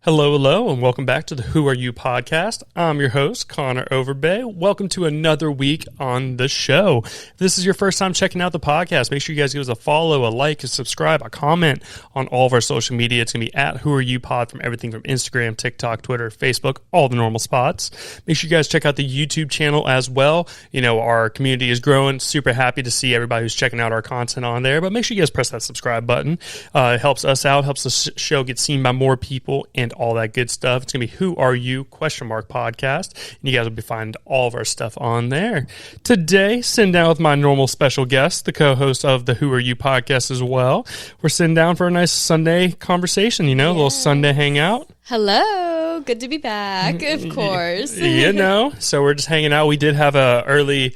Hello, and welcome back to the Who Are You podcast. I'm your host, Shannon Overbay. Welcome to another week on the show. If this is your first time checking out the podcast, make sure you guys give us a follow, a like, a subscribe, a comment on all of our social media. It's going to be at Who Are You Pod from everything from Instagram, TikTok, Twitter, Facebook, all the normal spots. Make sure you guys check out the YouTube channel as well. You know, our community is growing. Super happy to see everybody who's checking out our content on there. But make sure you guys press that subscribe button. It helps us out, helps the show get seen by more people, and all that good stuff. It's going to be Who Are You? Podcast. And you guys will be finding all of our stuff on there. Today, sitting down with my normal special guest, the co-host of the Who Are You? Podcast as well. We're sitting down for a nice Sunday conversation, a little Sunday hangout. Hello. Good to be back, of course. So we're just hanging out. We did have an early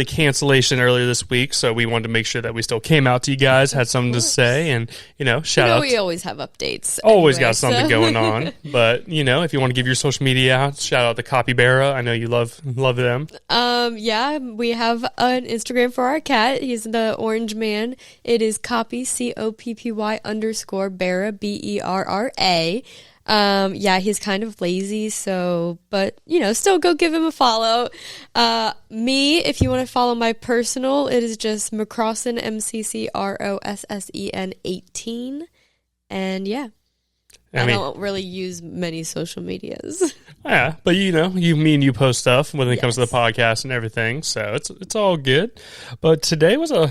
cancellation earlier this week, so we wanted to make sure that we still came out to you guys, had something to say, and, shout out. We always have updates. Always got something going on. But, if you want to give your social media out, shout out to Copybera. I know you love them. We have an Instagram for our cat. He's the orange man. It is Copy, COPPY _ Berra, BERRA. He's kind of lazy, but still go give him a follow. Me, if you want to follow my personal, it is just McCrossan, MCCROSSEN 18. And I don't really use many social medias. Yeah, but you post stuff when it comes to the podcast and everything, so it's all good. But today was a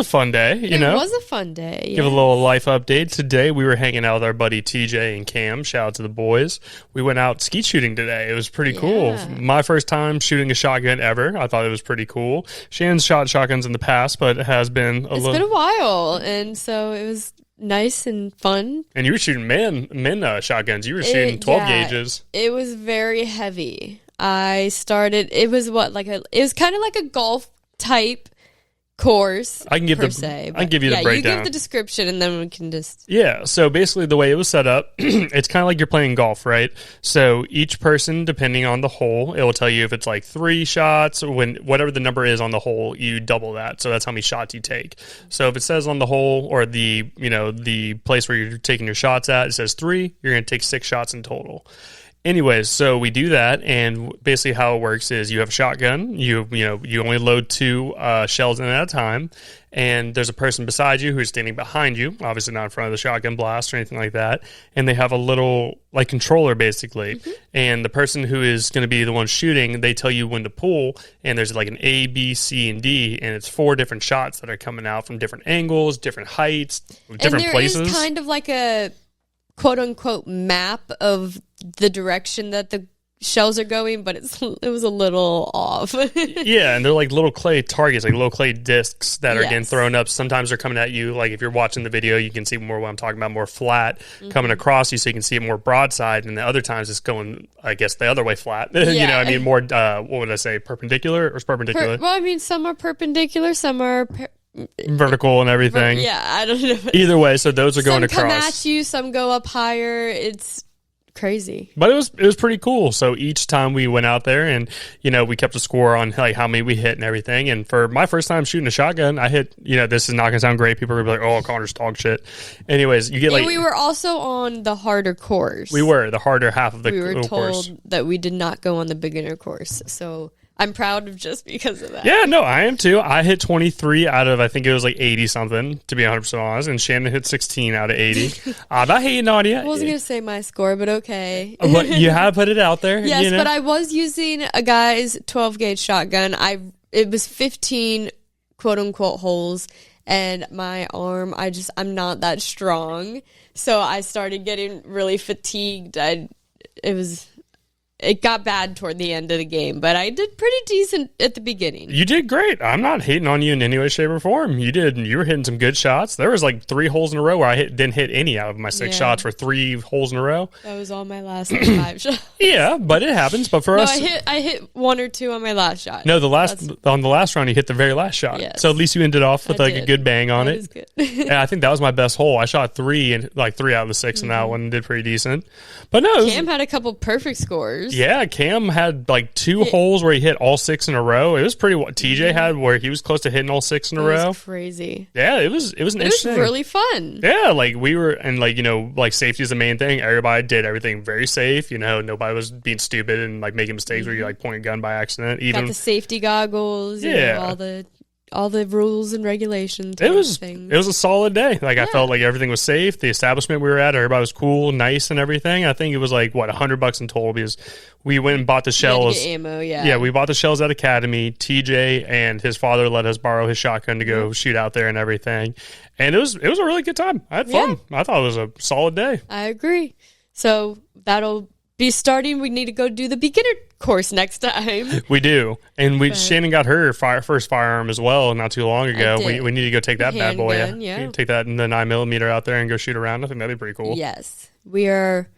fun day. It was a fun day. Give a little life update. Today we were hanging out with our buddy TJ and Cam. Shout out to the boys. We went out skeet shooting today. It was pretty cool. My first time shooting a shotgun ever. I thought it was pretty cool. Shannon's shot shotguns in the past, but it has been It's been a while, and so it was nice and fun. And you were shooting men shotguns. You were shooting 12 gauges. It was very heavy. It was kind of like a golf type course. I can give the breakdown. You give the description and then we can just... Yeah, so basically the way it was set up, it's kind of like you're playing golf, right? So each person, depending on the hole, it will tell you if it's like 3 shots, or whatever the number is on the hole, you double that. So that's how many shots you take. So if it says on the hole or the place where you're taking your shots at, it says 3, you're going to take 6 shots in total. Anyways, so we do that, and basically how it works is you have a shotgun, you only load 2 shells in at a time, and there's a person beside you who's standing behind you, obviously not in front of the shotgun blast or anything like that, and they have a little controller basically, and the person who is going to be the one shooting, they tell you when to pull, and there's an A, B, C, and D, and it's 4 different shots that are coming out from different angles, different heights, different places. And there is kind of like a quote-unquote map of the direction that the shells are going, but it was a little off. Yeah, and they're like little clay targets, like little clay discs that are getting thrown up. Sometimes they're coming at you, like if you're watching the video, you can see more what I'm talking about, more flat, coming across you so you can see it more broadside, and the other times it's going, I guess, the other way flat. Yeah. More, what would I say, perpendicular or perpendicular? Some are perpendicular, some are... vertical and everything. I don't know. Either way, so those are going across. Some come at you, some go up higher. It's crazy. But it was pretty cool. So each time we went out there and, we kept a score on how many we hit and everything. And for my first time shooting a shotgun, I hit, this is not going to sound great. People are going to be like, oh, Connor's talk shit. Anyways, you get And we were also on the harder course. We were, the harder half of the course. We were told that we did not go on the beginner course. So I'm proud of just because of that. Yeah, no, I am too. I hit 23 out of, I think it was 80 something, to be 100% honest, and Shannon hit 16 out of 80. I'm not hating on you. I wasn't going to say my score, but okay. But you have put it out there. Yes, but I was using a guy's 12 gauge shotgun. It was 15 quote unquote holes, and my arm, I'm not that strong. So I started getting really fatigued. It got bad toward the end of the game, but I did pretty decent at the beginning. You did great. I'm not hating on you in any way, shape, or form. You were hitting some good shots. There was 3 holes in a row where I didn't hit any out of my 6 shots for 3 holes in a row. That was all my last 5 shots. Yeah, but it happens. But for us, I hit 1 or 2 on my last shot. No, on the last round you hit the very last shot. Yes. So at least you ended off with a good bang on it. That was good. And I think that was my best hole. I shot 3 and 3 out of the 6 in that one, did pretty decent. But no, Cam had a couple perfect scores. hours. Yeah, Cam had like 2 holes where he hit all 6 in a row. It was pretty. TJ had where he was close to hitting all 6 in a row. Crazy. Yeah, it was interesting. It was really fun. Yeah, like we were, and like, like safety is the main thing. Everybody did everything very safe. Nobody was being stupid and like making mistakes where you like point a gun by accident. Even got the safety goggles. All the rules and regulations. It was a solid day. Like I felt like everything was safe. The establishment we were at, everybody was cool, nice, and everything. I think it was like $100 in total because we went and bought the shells. You had to get ammo, yeah, we bought the shells at Academy. TJ and his father let us borrow his shotgun to go shoot out there and everything, and it was a really good time. I had fun. I thought it was a solid day. I agree. So that'll be starting. We need to go do the beginner course next time. We do, and Shannon got her first firearm as well not too long ago. We need to go take that bad boy. Yeah, take that in the 9mm out there and go shoot around. I think that'd be pretty cool. Yes, we are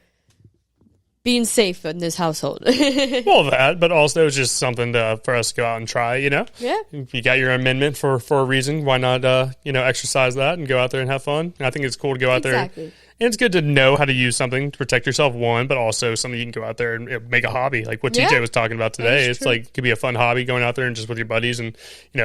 being safe in this household. Well, that, but also it's just something for us to go out and try. Yeah. If you got your amendment for a reason, why not? Exercise that and go out there and have fun. And I think it's cool to go out there. And it's good to know how to use something to protect yourself, one, but also something you can go out there and make a hobby. Like what TJ was talking about today. It's like, it could be a fun hobby going out there and just with your buddies and,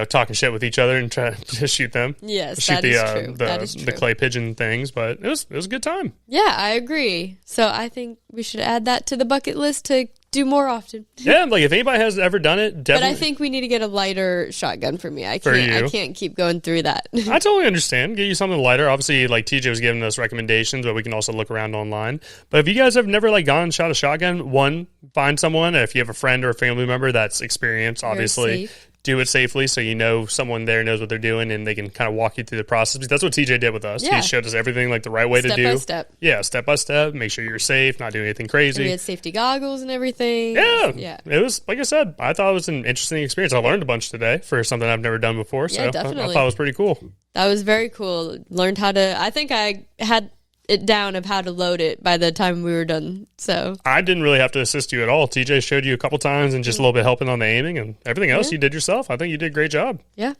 talking shit with each other and try to shoot them. Yes, shoot that is true. The clay pigeon things, but it was a good time. Yeah, I agree. So I think we should add that to the bucket list to do more often. Yeah, like if anybody has ever done it, definitely. But I think we need to get a lighter shotgun for me. I can't keep going through that. I totally understand. Get you something lighter. Obviously, like TJ was giving us recommendations, but we can also look around online. But if you guys have never gone and shot a shotgun, one, find someone. If you have a friend or a family member that's experienced, obviously. Do it safely so someone there knows what they're doing and they can kind of walk you through the process. Because that's what TJ did with us. Yeah. He showed us everything like the right way to do. Step by step. Yeah, step by step. Make sure you're safe, not doing anything crazy. And we had safety goggles and everything. Yeah. It was, like I said, I thought it was an interesting experience. I learned a bunch today for something I've never done before. So definitely. I thought it was pretty cool. That was very cool. Learned how to, I think I had it down of how to load it by the time we were done. So I didn't really have to assist you at all. TJ showed you a couple times and just a little bit helping on the aiming, and everything else you did yourself. I think you did a great job. Yeah.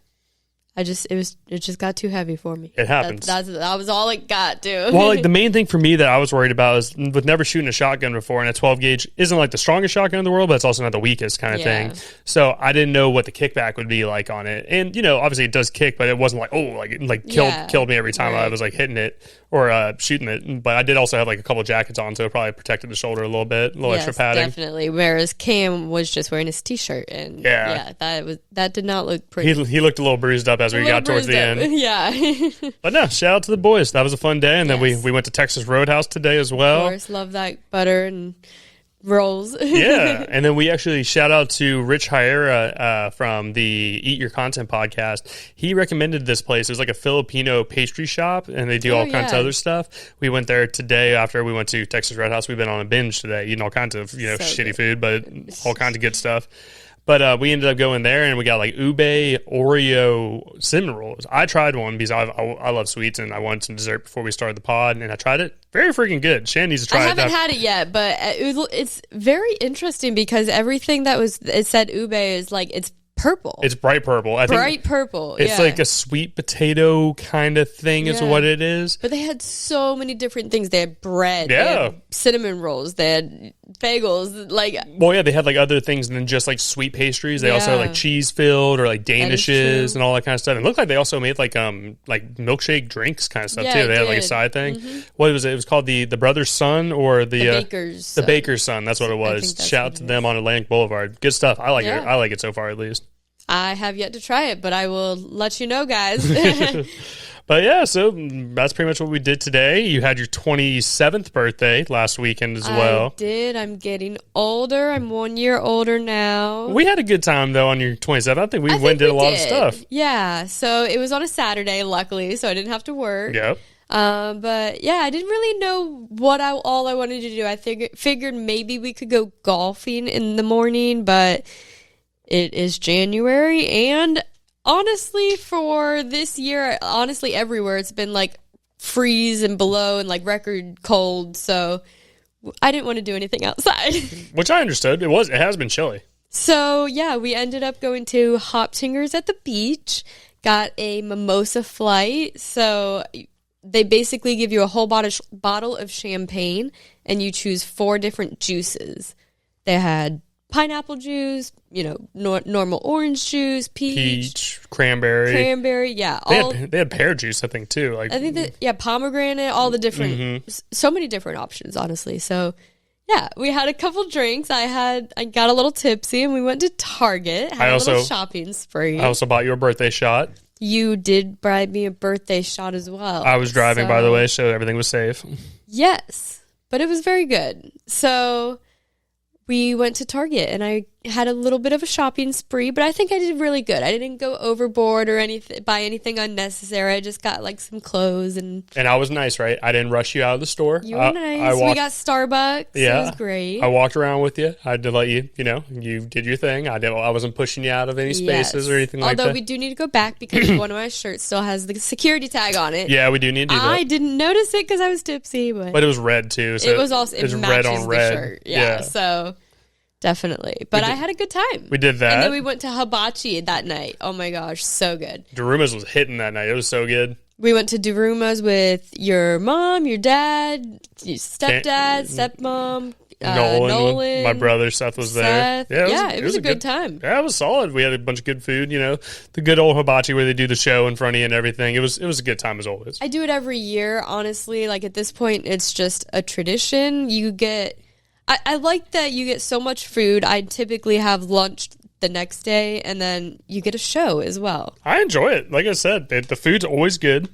It just got too heavy for me. It happens. That was all it got to. Well, like the main thing for me that I was worried about is with never shooting a shotgun before, and a 12 gauge isn't like the strongest shotgun in the world, but it's also not the weakest kind of thing. So I didn't know what the kickback would be like on it. And obviously it does kick, but it wasn't like killed me every time I was like hitting it or shooting it. But I did also have like a couple of jackets on, so it probably protected the shoulder a little bit, a little extra padding. Definitely. Whereas Cam was just wearing his t-shirt, and that did not look pretty. He looked a little bruised up as we got towards the end. Yeah. But no, shout out to the boys. That was a fun day. And then we went to Texas Roadhouse today as well. Of course, love that butter and rolls. Yeah. And then we actually shout out to Rich Hyera from the Eat Your Content podcast. He recommended this place. It was like a Filipino pastry shop, and they do all kinds of other stuff. We went there today after we went to Texas Roadhouse. We've been on a binge today, eating all kinds of shitty food, but all kinds of good stuff. But we ended up going there, and we got like ube Oreo cinnamon rolls. I tried one because I love sweets, and I wanted some dessert before we started the pod, and I tried it. Very freaking good. Shannon needs to try it. I haven't had it yet, but it's very interesting because everything it said ube is like it's purple. It's bright purple. I think bright purple. It's like a sweet potato kind of thing is what it is. But they had so many different things. They had bread. They had cinnamon rolls. They had bagels. They had like other things than just like sweet pastries. They also had like cheese filled or like danishes and all that kind of stuff. It looked like they also made like milkshake drinks kind of stuff too. They had like a side thing. Mm-hmm. What was it? It was called the Brother's Son or the Baker's Son. That's what it was. Shout out to them on Atlantic Boulevard. Good stuff. I like it. I like it so far at least. I have yet to try it, but I will let you know, guys. But yeah, so that's pretty much what we did today. You had your 27th birthday last weekend as well. I did. I'm getting older. I'm 1 year older now. We had a good time, though, on your 27th. I think we went and did a lot of stuff. Yeah, so it was on a Saturday, luckily, so I didn't have to work. Yep. But yeah, I didn't really know what all I wanted to do. I figured maybe we could go golfing in the morning, but it is January, and honestly, for this year, everywhere, it's been like freeze and below and like record cold, so I didn't want to do anything outside. Which I understood. It has been chilly. So yeah, we ended up going to Hoptinger's at the beach, got a mimosa flight, so they basically give you a whole bottle of champagne, and you choose 4 different juices. They had pineapple juice, normal orange juice, peach, cranberry. Yeah, They had pear juice, I think, too. Like, I think that pomegranate, all the different, so many different options, honestly. So yeah, we had a couple drinks. I got a little tipsy, and we went to Target. Had a little shopping spree. I also bought you a birthday shot. You did buy me a birthday shot as well. I was driving, by the way, so everything was safe. Yes, but it was very good. So we went to Target, and I had a little bit of a shopping spree, but I think I did really good. I didn't go overboard or buy anything unnecessary. I just got like some clothes and I was nice, right? I didn't rush you out of the store. You were nice. We got Starbucks. Yeah, it was great. I walked around with you. I had to let you, you did your thing. I wasn't pushing you out of any spaces or anything like that. Although we do need to go back because one of my shirts still has the security tag on it. Yeah, we do need to do that. I didn't notice it because I was tipsy, but it was red too. So it was also it matches red on red. The shirt. Yeah. So. Definitely. But I had a good time. We did that. And then we went to Hibachi that night. Oh my gosh, so good. Daruma's was hitting that night. It was so good. We went to Daruma's with your mom, your dad, your stepdad, stepmom, Nolan. My brother Seth was there. It was a good time. Yeah, it was solid. We had a bunch of good food, the good old hibachi where they do the show in front of you and everything. It was a good time as always. I do it every year, honestly. Like at this point, it's just a tradition. I like that you get so much food. I typically have lunch the next day, and then you get a show as well. I enjoy it. Like I said, the food's always good.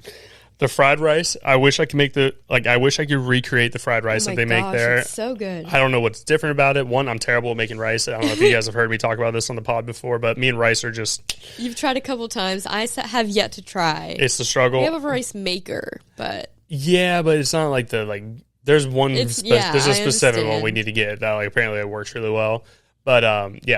The fried rice, I wish I could recreate the fried rice that they make there. It's so good. I don't know what's different about it. One, I'm terrible at making rice. I don't know if you guys have heard me talk about this on the pod before, but me and rice are just... You've tried a couple times. I have yet to try. It's the struggle. We have a rice maker, but... Yeah, but it's not like there's a specific one we need to get that apparently it works really well. But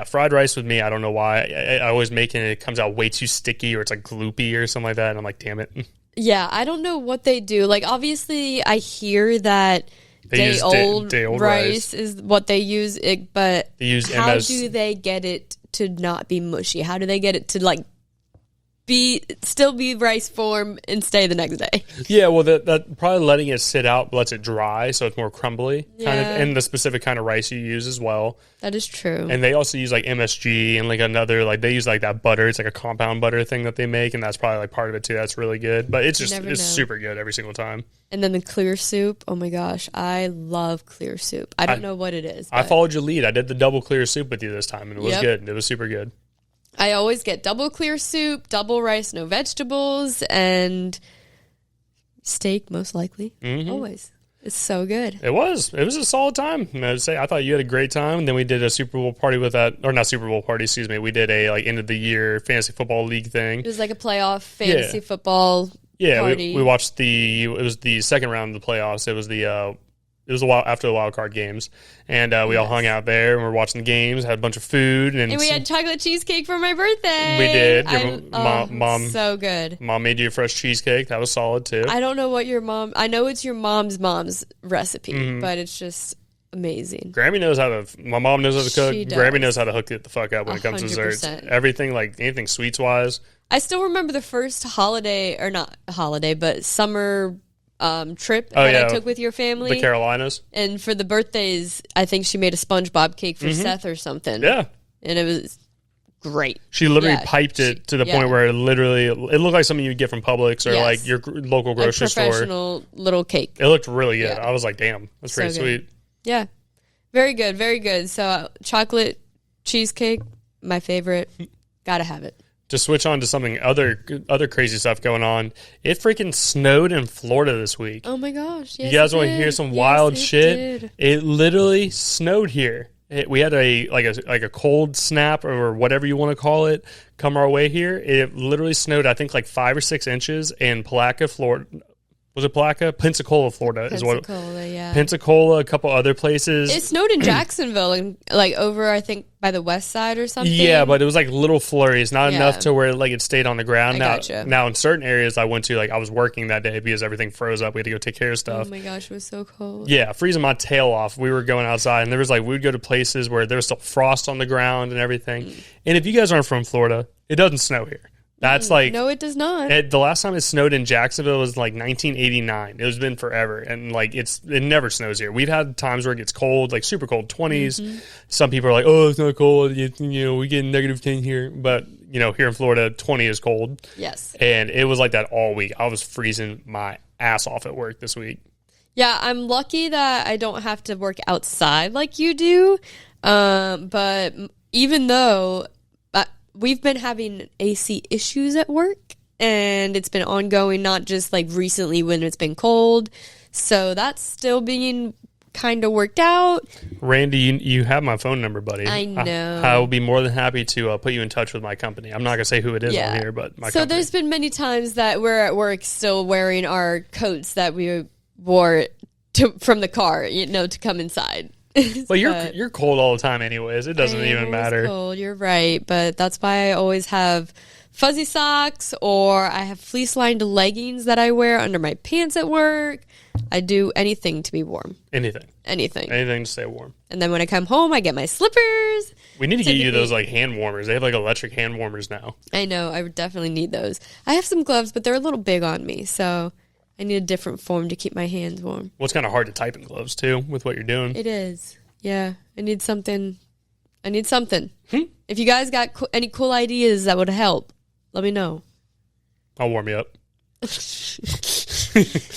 fried rice with me, I don't know why. I always make it comes out way too sticky or it's like gloopy or something like that. And I'm like, damn it. Yeah, I don't know what they do. Like, obviously, I hear that day-old rice is what they use, but how do they get it to not be mushy? How do they get it to, still be rice form and stay the next day? Yeah, well, that probably letting it sit out lets it dry, so it's more crumbly, kind of, and the specific kind of rice you use as well. That is true. And they also use MSG and another they use that butter. It's like a compound butter thing that they make, and that's probably part of it too. That's really good, but it's super good every single time. And then the clear soup. Oh my gosh, I love clear soup. I don't know what it is. I followed your lead. I did the double clear soup with you this time, and it was good. It was super good. I always get double clear soup, double rice, no vegetables, and steak, most likely. Mm-hmm. Always. It's so good. It was a solid time. I thought you had a great time. And then we did a Super Bowl party with that, or not Super Bowl party, excuse me. We did a end of the year fantasy football league thing. It was like a playoff fantasy football party. We watched it was the second round of the playoffs. It was a while after the wild card games, and we all hung out there and we were watching the games. Had a bunch of food, and we had chocolate cheesecake for my birthday. We did. Mom, so good. Mom made you a fresh cheesecake. That was solid too. I don't know what your mom. I know it's your mom's recipe, but it's just amazing. Grammy knows how to. My mom knows how to cook. Grammy knows how to hook it the fuck up when it comes to desserts. Everything anything sweets wise. I still remember the first holiday, or not holiday, but summer. Trip that I took with your family. The Carolinas. And for the birthdays, I think she made a SpongeBob cake for Seth or something. Yeah. And it was great. She literally piped it to the point where it looked like something you'd get from Publix or your local grocery store. Professional little cake. It looked really good. I was like, damn, that's pretty sweet. Yeah. Very good, very good. So chocolate cheesecake, my favorite. Gotta have it. To switch on to something other crazy stuff going on, it freaking snowed in Florida this week. Oh my gosh! Yes, you guys want to hear some wild shit? It literally snowed here. We had a cold snap or whatever you want to call it come our way here. It literally snowed, I think, 5 or 6 inches in Palaca, Florida. Was it Palaca? Pensacola, Florida. Pensacola, a couple other places. It snowed in Jacksonville, and over, I think, by the west side or something. Yeah, but it was little flurries, not enough to where it stayed on the ground. Gotcha. Now, in certain areas I went to, I was working that day because everything froze up. We had to go take care of stuff. Oh my gosh, it was so cold. Yeah, freezing my tail off. We were going outside, and there was we would go to places where there was still frost on the ground and everything. And if you guys aren't from Florida, it doesn't snow here. That's like no, it does not. the last time it snowed in Jacksonville was like 1989. It was been forever, and like it never snows here. We've had times where it gets cold, like super cold, 20s. Some people are like, "Oh, it's not cold. You know, we get -10 here," but you know, here in Florida, 20 is cold. Yes, and it was like that all week. I was freezing my ass off at work this week. Yeah, I'm lucky that I don't have to work outside like you do. But even though we've been having AC issues at work, and it's been ongoing, not just like recently when it's been cold. So that's still being kind of worked out. Randy, you have my phone number, buddy. I know. I will be more than happy to put you in touch with my company. I'm not going to say who it is on here, but my company. There's been many times that we're at work still wearing our coats that we wore from the car, to come inside. But you're cold all the time anyways. It doesn't even matter. Cold, you're right. But that's why I always have fuzzy socks, or I have fleece-lined leggings that I wear under my pants at work. I do anything to be warm. Anything to stay warm. And then when I come home, I get my slippers. We need to get you those like hand warmers. They have like electric hand warmers now. I know. I would definitely need those. I have some gloves, but they're a little big on me, so I need a different form to keep my hands warm. Well, it's kind of hard to type in gloves, too, with what you're doing. It is. Yeah. I need something. If you guys got any cool ideas that would help, let me know. I'll warm you up.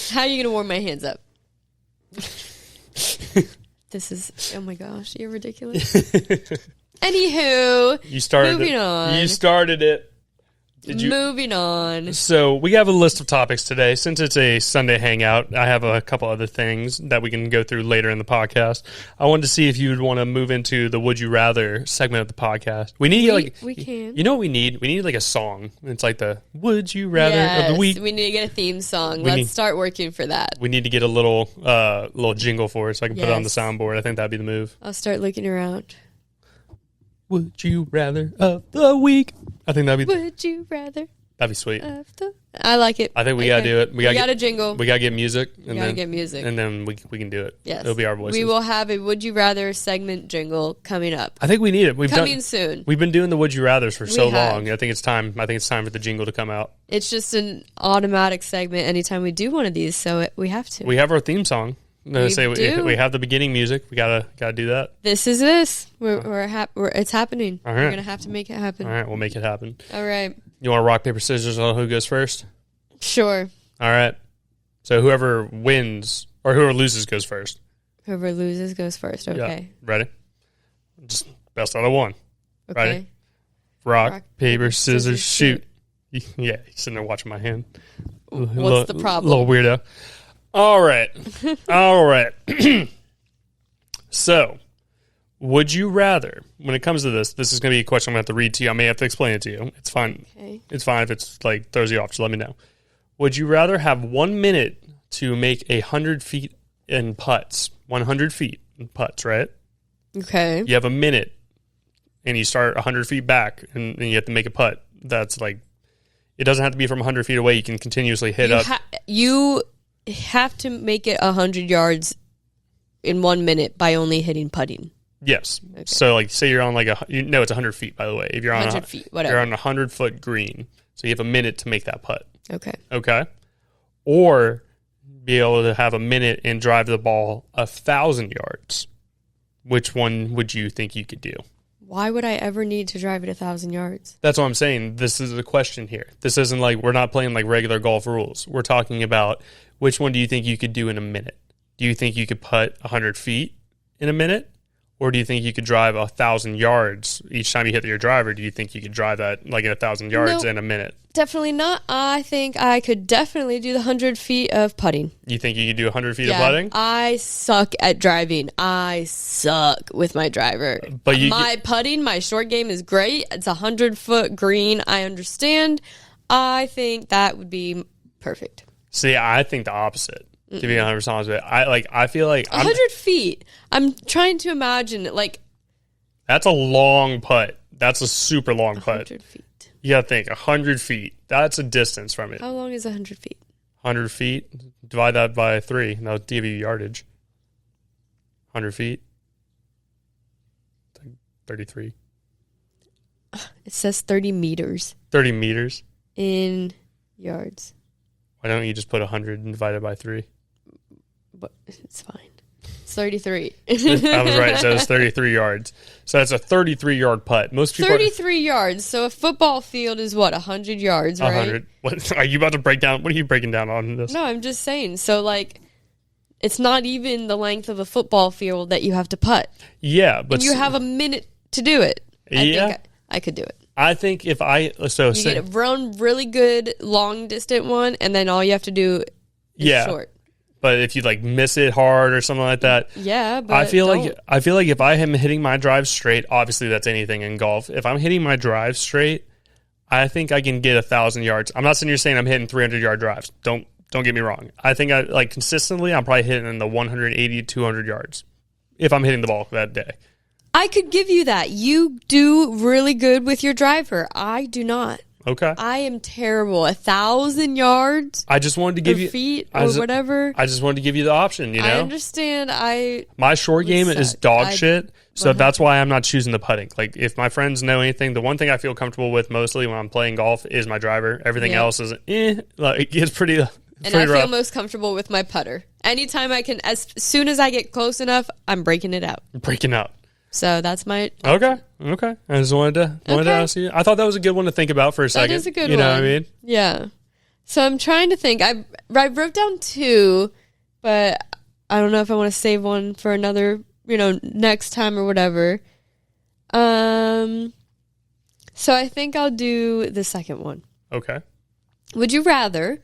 How are you going to warm my hands up? Oh my gosh, you're ridiculous. Anywho, moving on. You started it. Moving on. So we have a list of topics today. Since it's a Sunday hangout, I have a couple other things that we can go through later in the podcast. I wanted to see if you would want to move into the Would You Rather segment of the podcast. We can. You know what we need? We need like a song. It's like the Would You Rather of the week. We need to get a theme song. Let's start working for that. We need to get a little jingle for it so I can put it on the soundboard. I think that'd be the move. I'll start looking around. Would you rather of the week? I think that'd be. Would you rather? That'd be sweet. I like it. I think we gotta do it. We got a jingle. We gotta get music. And then we can do it. Yes, it'll be our voices. We will have a Would You Rather segment jingle coming up. I think we need it. Coming soon. We've been doing the Would You Rathers for so long. I think it's time. I think it's time for the jingle to come out. It's just an automatic segment anytime we do one of these, so we have to. We have our theme song. We have the beginning music. We gotta do that. This is this. It's happening. All right. We're gonna have to make it happen. All right, we'll make it happen. All right. You want to rock paper scissors on who goes first? Sure. All right. So whoever wins or whoever loses goes first. Whoever loses goes first. Okay. Yeah. Ready? Just best out of one. Okay. Ready? Rock paper scissors shoot. Yeah, you're sitting there watching my hand. What's the problem? Little weirdo. All right. So, would you rather, when it comes to this is going to be a question I'm going to have to read to you. I may have to explain it to you. It's fine. Okay. It's fine if it's like throws you off. Just let me know. Would you rather have 1 minute to make 100 feet in putts? 100 feet in putts, right? Okay. You have a minute and you start 100 feet back and you have to make a putt. That's like, it doesn't have to be from 100 feet away. You can continuously hit up. You have to make it 100 yards in 1 minute by only hitting putting. Yes. Okay. So, like, say you're on like it's 100 feet, by the way. If you're on 100 feet, whatever. You're on a 100-foot green, so you have a minute to make that putt. Okay. Or be able to have a minute and drive the ball 1,000 yards. Which one would you think you could do? Why would I ever need to drive it 1,000 yards? That's what I'm saying. This is the question here. This isn't like we're not playing like regular golf rules. We're talking about which one do you think you could do in a minute? Do you think you could putt 100 feet in a minute? Or do you think you could drive 1,000 yards each time you hit your driver? Do you think you could drive that like 1,000 yards in a minute? Definitely not. I think I could definitely do the 100 feet of putting. You think you could do 100 feet of putting? I suck at driving. I suck with my driver. But my putting, my short game is great. It's a 100-foot green. I understand. I think that would be perfect. See, I think the opposite. To be 100% honest with you, I feel like 100 feet. I'm trying to imagine like that's a long putt. That's a super long putt. 100 feet. You gotta think 100 feet. That's a distance from it. How long is 100 feet? 100 feet. Divide that by 3. That'll give you yardage. 100 feet. 33. It says 30 meters. 30 meters. in yards. Why don't you just put 100 and divide it by 3? But it's fine. It's 33. I was right. So it's 33 yards. So that's a 33-yard putt. Most people 33 yards. So a football field is what, 100 yards, right? 100. What are you about to break down? What are you breaking down on this? No, I'm just saying. So like, it's not even the length of a football field that you have to putt. Yeah, but And you have a minute to do it. I think I could do it. I think if I you get a really good long distant one, and then all you have to do is short. But if you like miss it hard or something like that, but I feel like if I am hitting my drive straight, obviously that's anything in golf. If I'm hitting my drive straight, I think I can get 1,000 yards. I'm not sitting here saying I'm hitting 300-yard drives. Don't get me wrong. I think I like consistently. I'm probably hitting in the 180 to 200 yards if I'm hitting the ball that day. I could give you that. You do really good with your driver. I do not. Okay. I am terrible. 1,000 yards. I just wanted to give you feet or whatever. I just wanted to give you the option. You know. I understand. My short game is dog shit, so that's why I'm not choosing the putting. Like if my friends know anything, the one thing I feel comfortable with mostly when I'm playing golf is my driver. Everything else is like it's pretty. And I feel most comfortable with my putter. Anytime I can, as soon as I get close enough, I'm breaking it out. Breaking out. So that's my okay. I just wanted to ask you. I thought that was a good one to think about for a second. That is a good one. You know what I mean? Yeah. So I'm trying to think. I wrote down 2, but I don't know if I want to save one for another, next time or whatever. So I think I'll do the second one. Okay. Would you rather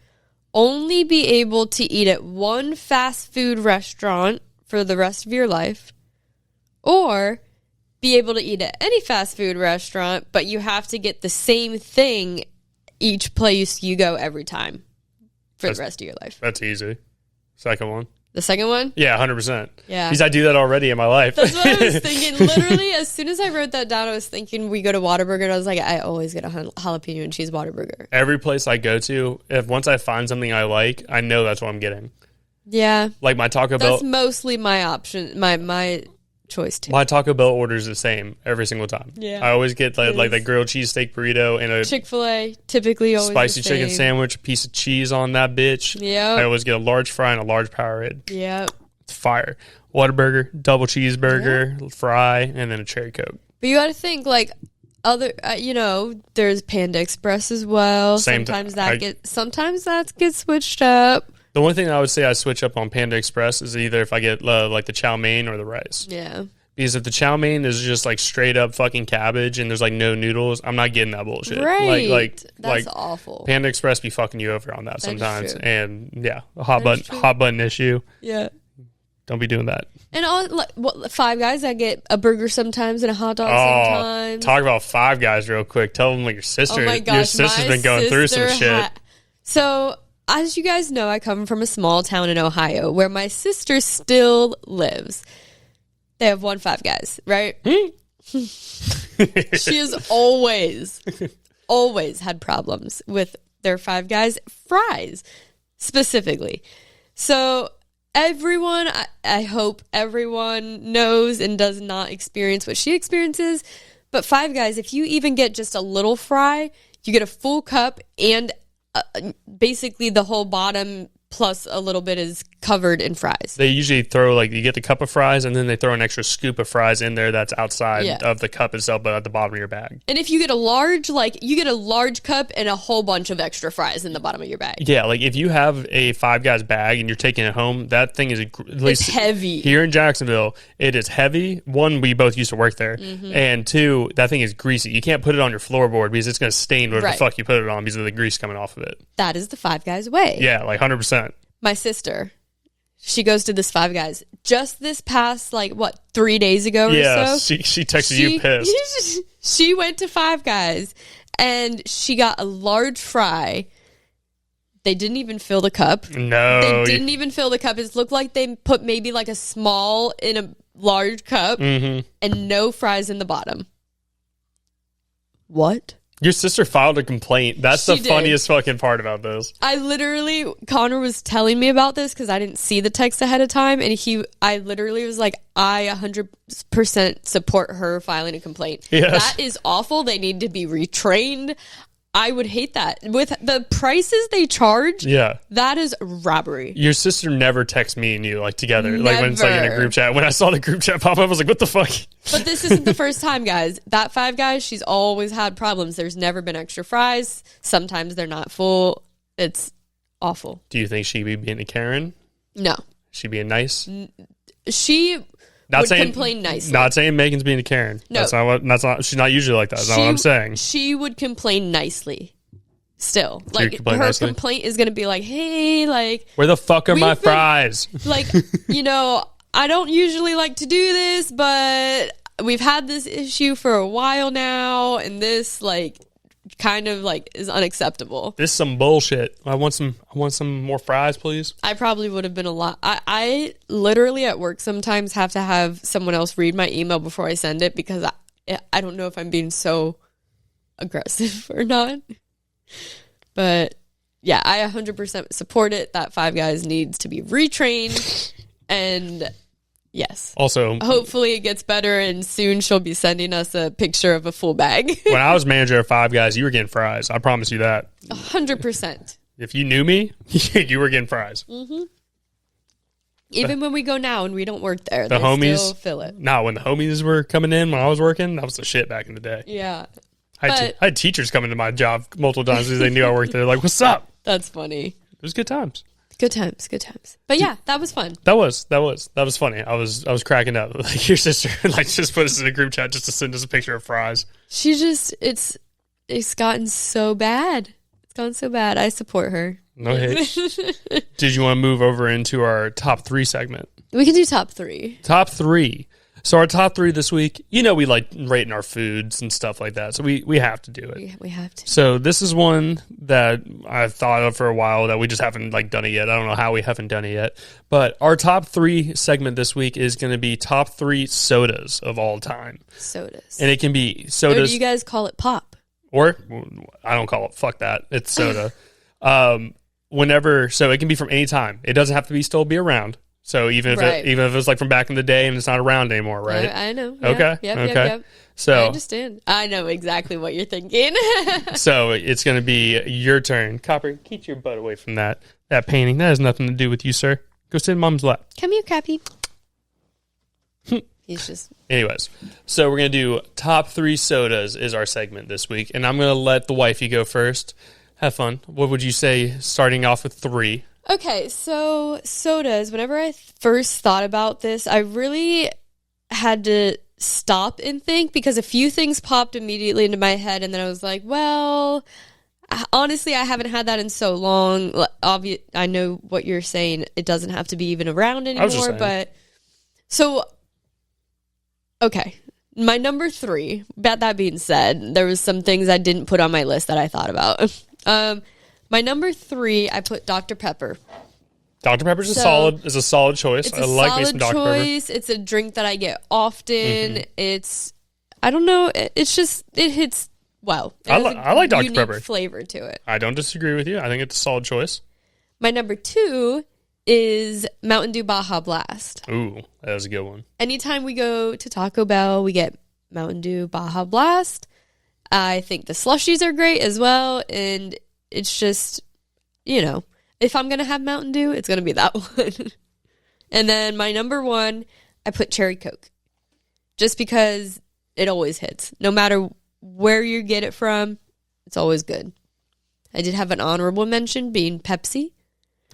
only be able to eat at one fast food restaurant for the rest of your life, or be able to eat at any fast food restaurant, but you have to get the same thing each place you go every time for the rest of your life? That's easy. Second one. The second one? Yeah, 100%. Yeah. Because I do that already in my life. That's what I was thinking. Literally, as soon as I wrote that down, I was thinking we go to Whataburger, and I was like, I always get a jalapeno and cheese Whataburger. Every place I go to, once I find something I like, I know that's what I'm getting. Yeah. Like my Taco Bell. That's mostly my option, my choice too. My Taco Bell order is the same every single time. Yeah. I always get like the grilled cheese steak burrito and a Chick-fil-A, typically always spicy the same. chicken sandwich, a piece of cheese on that bitch. Yeah. I always get a large fry and a large Powerade. Yeah. It's fire. Whataburger, double cheeseburger, fry, and then a cherry Coke. But you got to think like other, there's Panda Express as well. Sometimes that gets switched up. The one thing I would say I switch up on Panda Express is either if I get like the chow mein or the rice. Yeah. Because if the chow mein is just like straight up fucking cabbage and there's like no noodles, I'm not getting that bullshit. Right. That's awful. Panda Express be fucking you over on that sometimes. True. And yeah, a hot button issue. Yeah. Don't be doing that. And Five Guys, I get a burger sometimes and a hot dog sometimes. Talk about Five Guys real quick. Tell them like your sister. Oh my gosh, your sister's been going through some shit. So, as you guys know, I come from a small town in Ohio where my sister still lives. They have one Five Guys, right? She has always had problems with their Five Guys fries, specifically. So everyone, I hope everyone knows and does not experience what she experiences. But Five Guys, if you even get just a little fry, you get a full cup and basically the whole bottom plus a little bit is covered in fries. They usually throw you get the cup of fries and then they throw an extra scoop of fries in there that's outside of the cup itself, but at the bottom of your bag. And if you get a large, you get a large cup and a whole bunch of extra fries in the bottom of your bag. Yeah, if you have a Five Guys bag and you're taking it home, that thing is it's heavy. Here in Jacksonville, it is heavy. One, we both used to work there. Mm-hmm. And two, that thing is greasy. You can't put it on your floorboard because it's going to stain whatever the fuck you put it on because of the grease coming off of it. That is the Five Guys way. Yeah, 100%. My sister, she goes to this Five Guys just this past 3 days ago or so. Yeah, she texted you pissed. She went to Five Guys and she got a large fry. They didn't even fill the cup. No. They didn't even fill the cup. It looked like they put maybe a small in a large cup and no fries in the bottom. What? Your sister filed a complaint. That's the funniest fucking part about this. Connor was telling me about this because I didn't see the text ahead of time, and I literally was like, I 100% support her filing a complaint. Yes. That is awful. They need to be retrained. I would hate that. With the prices they charge, Yeah. that is robbery. Your sister never texts me and you like together. Never. Like when it's like in a group chat. When I saw the group chat pop up, I was like, what the fuck? But this isn't the first time, guys. That Five Guys, she's always had problems. There's never been extra fries. Sometimes they're not full. It's awful. Do you think she'd be being a Karen? No. She being nice? She would complain nicely. Not saying Megan's being a Karen. No. She's not usually like that. That's not what I'm saying. She would complain nicely. Still. Like, complain her nicely? complaint is going to be like, hey, like... Where the fuck are my we've been- fries? Like, I don't usually like to do this, but we've had this issue for a while now, and this, like, kind of, like, is unacceptable. This is some bullshit. I want some more fries, please. I probably would have been a lot. I literally at work sometimes have to have someone else read my email before I send it because I don't know if I'm being so aggressive or not. But yeah, I 100% support it. That Five Guys needs to be retrained. And yes. Also, hopefully it gets better and soon she'll be sending us a picture of a full bag. when I was manager of Five Guys, you were getting fries. I promise you that. 100%. If you knew me, you were getting fries. Mm-hmm. Even when we go now and we don't work there, The they homies still fill it. No, when the homies were coming in when I was working, that was the shit back in the day. Yeah. I had teachers coming to my job multiple times because they knew I worked there. Like, what's up? That's funny. It was good times. Good times. But yeah, that was fun. That was funny. I was cracking up. Like your sister, like just put us in a group chat just to send us a picture of fries. She just it's gotten so bad. It's gone so bad. I support her. No hate. Did you want to move over into our top 3 segment? We can do top 3. Top 3. So our top 3 this week, we like rating our foods and stuff like that. So we have to do it. We have to. So this is one that I've thought of for a while that we just haven't done it yet. I don't know how we haven't done it yet. But our top 3 segment this week is going to be top 3 sodas of all time. Sodas. And it can be sodas. Or do you guys call it pop? Or I don't call it. Fuck that. It's soda. So it can be from any time. It doesn't have to be still be around. So even if it's like from back in the day and it's not around anymore, right? I know. Yeah. Okay. Yep. So I understand. I know exactly what you're thinking. So it's going to be your turn. Copper, keep your butt away from that painting. That has nothing to do with you, sir. Go sit in Mom's lap. Come here, Cappy. He's just... Anyways, so we're going to do top 3 sodas is our segment this week. And I'm going to let the wifey go first. Have fun. What would you say starting off with 3? Okay, so sodas, whenever I first thought about this, I really had to stop and think because a few things popped immediately into my head, and then I was like, well, honestly, I haven't had that in so long. I know what you're saying. It doesn't have to be even around anymore, but... So, okay, my number 3, that being said, there was some things I didn't put on my list that I thought about. My number 3, I put Dr. Pepper. Dr. Pepper's a solid choice. I like me some Dr. Pepper. It's a drink that I get often. It's, I don't know, it's just, it hits well. I like Dr. Pepper. Flavor to it. I don't disagree with you. I think it's a solid choice. My number 2 is Mountain Dew Baja Blast. Ooh, that was a good one. Anytime we go to Taco Bell, we get Mountain Dew Baja Blast. I think the slushies are great as well, and it's just, if I'm going to have Mountain Dew, it's going to be that one. And then my number 1, I put Cherry Coke. Just because it always hits. No matter where you get it from, it's always good. I did have an honorable mention being Pepsi.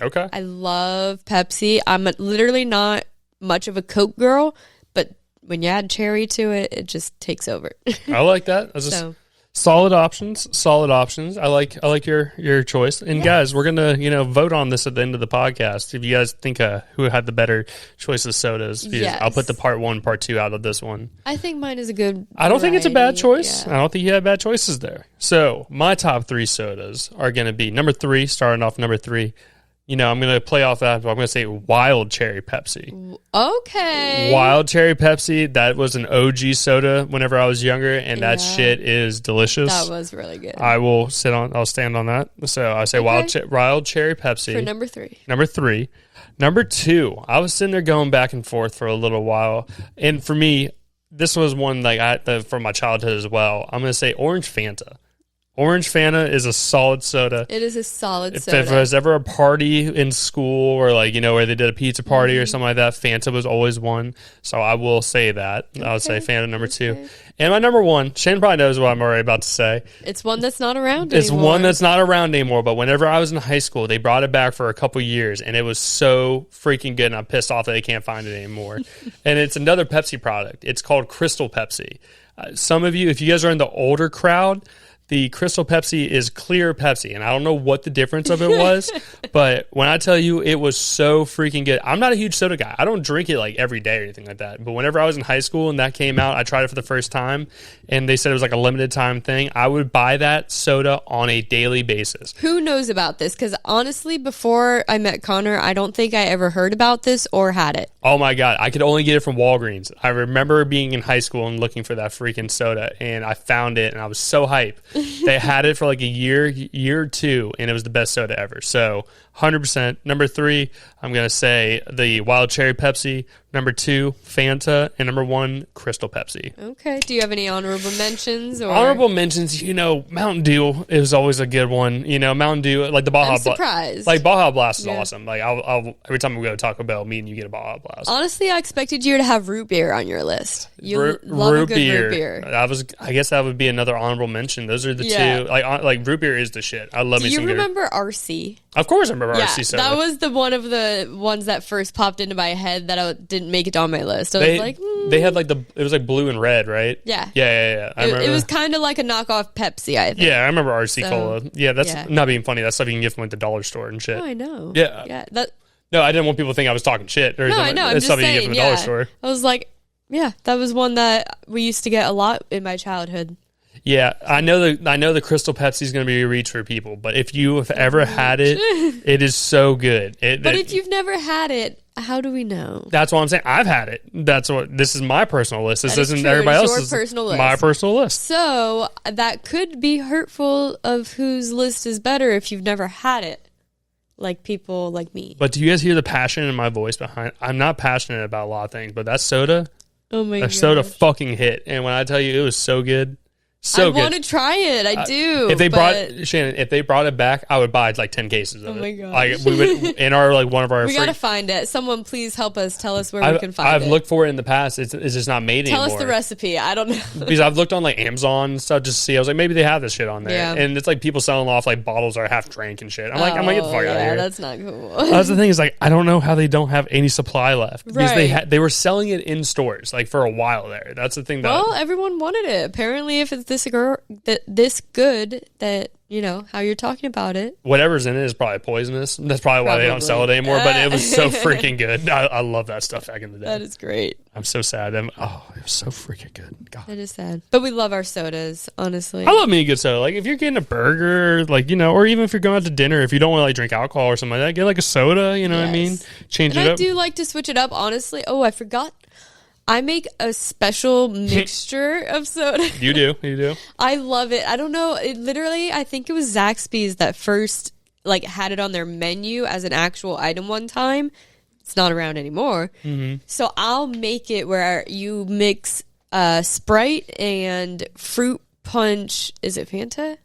Okay. I love Pepsi. I'm literally not much of a Coke girl, but when you add cherry to it, it just takes over. I like that. Solid options. I like your choice. And guys, we're gonna vote on this at the end of the podcast. If you guys think who had the better choice of sodas, I'll put the part 1, part 2 out of this one. I think mine is a good. I don't think it's a bad choice. Yeah. I don't think you had bad choices there. So my top 3 sodas are gonna be number 3. Starting off number 3. I'm going to play off that. I'm going to say Wild Cherry Pepsi. Okay. Wild Cherry Pepsi. That was an OG soda whenever I was younger, and that shit is delicious. That was really good. I'll stand on that. So I say Wild Cherry Pepsi. For number 3. Number 3. Number 2, I was sitting there going back and forth for a little while. And for me, this was one from my childhood as well. I'm going to say Orange Fanta. Orange Fanta is a solid soda. It is a solid If soda. there was ever a party in school or like, where they did a pizza party or something like that, Fanta was always one. So I will say that. I would say Fanta number 2. And my number 1, Shane probably knows what I'm already about to say. It's one that's not around It's anymore. one that's not around anymore, but whenever I was in high school, they brought it back for a couple years, and it was so freaking good, and I'm pissed off that they can't find it anymore. And it's another Pepsi product. It's called Crystal Pepsi. Some of you, if you guys are in the older crowd, the Crystal Pepsi is clear Pepsi, and I don't know what the difference of it was, but when I tell you it was so freaking good. I'm not a huge soda guy. I don't drink it like every day or anything like that, but whenever I was in high school and that came out, I tried it for the first time, and they said it was like a limited time thing. I would buy that soda on a daily basis. Who knows about this? Because honestly, before I met Connor, I don't think I ever heard about this or had it. Oh my God, I could only get it from Walgreens. I remember being in high school and looking for that freaking soda, and I found it, and I was so hyped. They had it for like a year or two, and it was the best soda ever. So 100%. Number 3, I'm going to say the Wild Cherry Pepsi. Number 2, Fanta. And number 1, Crystal Pepsi. Okay. Do you have any honorable mentions? Or? Honorable mentions, Mountain Dew is always a good one. Mountain Dew, like the Baja I'm surprised. Like Baja Blast is awesome. Like I'll every time we go to Taco Bell, me and you get a Baja Blast. Honestly, I expected you to have root beer on your list. You love a good root beer. I guess that would be another honorable mention. Those are the two. Like root beer is the shit. I love me some Do you beer. remember RC? Of course I remember RC soda. That was the one of the ones that first popped into my head that I didn't make it on my list. I was like, they had like it was like blue and red, right? Yeah. Yeah. I remember. It was kind of like a knockoff Pepsi, I think. Yeah, I remember RC Cola. Yeah, that's not being funny. That's stuff you can get from like the dollar store and shit. Oh, I know. Yeah. That. No, I didn't want people to think I was talking shit. Or No, something. I know. I'm That's just stuff you can get saying. from the dollar store. I was like, yeah, that was one that we used to get a lot in my childhood. Yeah, I know the Crystal Pepsi is going to be a reach for people, but if you have ever had it, it is so good. But if you've never had it, how do we know? That's what I'm saying. I've had it. This is my personal list. This isn't true. everybody It's else's. your personal list. My personal list. So that could be hurtful of whose list is better if you've never had it. Like people like me. But do you guys hear the passion in my voice behind? I'm not passionate about a lot of things, but that soda, soda fucking hit. And when I tell you it was so good. So good. I want to try it. I do. If they brought it back, I would buy like 10 cases of it. Oh my gosh. Like we would in our like one of our. We gotta find it. Someone please help us. Tell us where we can find I've it. looked for it in the past. It's just not made anymore. Tell us the recipe. I don't know. Because I've looked on like Amazon and stuff just to see. I was like, maybe they have this shit on there. Yeah. And it's like people selling off like bottles are half drank and shit. I'm like, get the fuck out of here. That's not cool. That's the thing is like, I don't know how they don't have any supply left. Because Right. they were selling it in stores like for a while there. That's the thing that. Well, everyone wanted it. Apparently, if it's this good, that how you're talking about it. Whatever's in it is probably poisonous. That's probably why they don't sell it anymore. But it was so freaking good. I love that stuff back in the day. That is great. I'm so sad. It was so freaking good. God. That is sad. But we love our sodas, honestly. I love me a good soda. Like if you're getting a burger, like or even if you're going out to dinner, if you don't want to like drink alcohol or something like that, get like a soda. You know what I mean? Change it up. I do like to switch it up. Honestly. Oh, I forgot. I make a special mixture of soda. You do. I love it. I don't know. I think it was Zaxby's that first had it on their menu as an actual item one time. It's not around anymore. Mm-hmm. So I'll make it where you mix Sprite and fruit punch. Is it Fanta?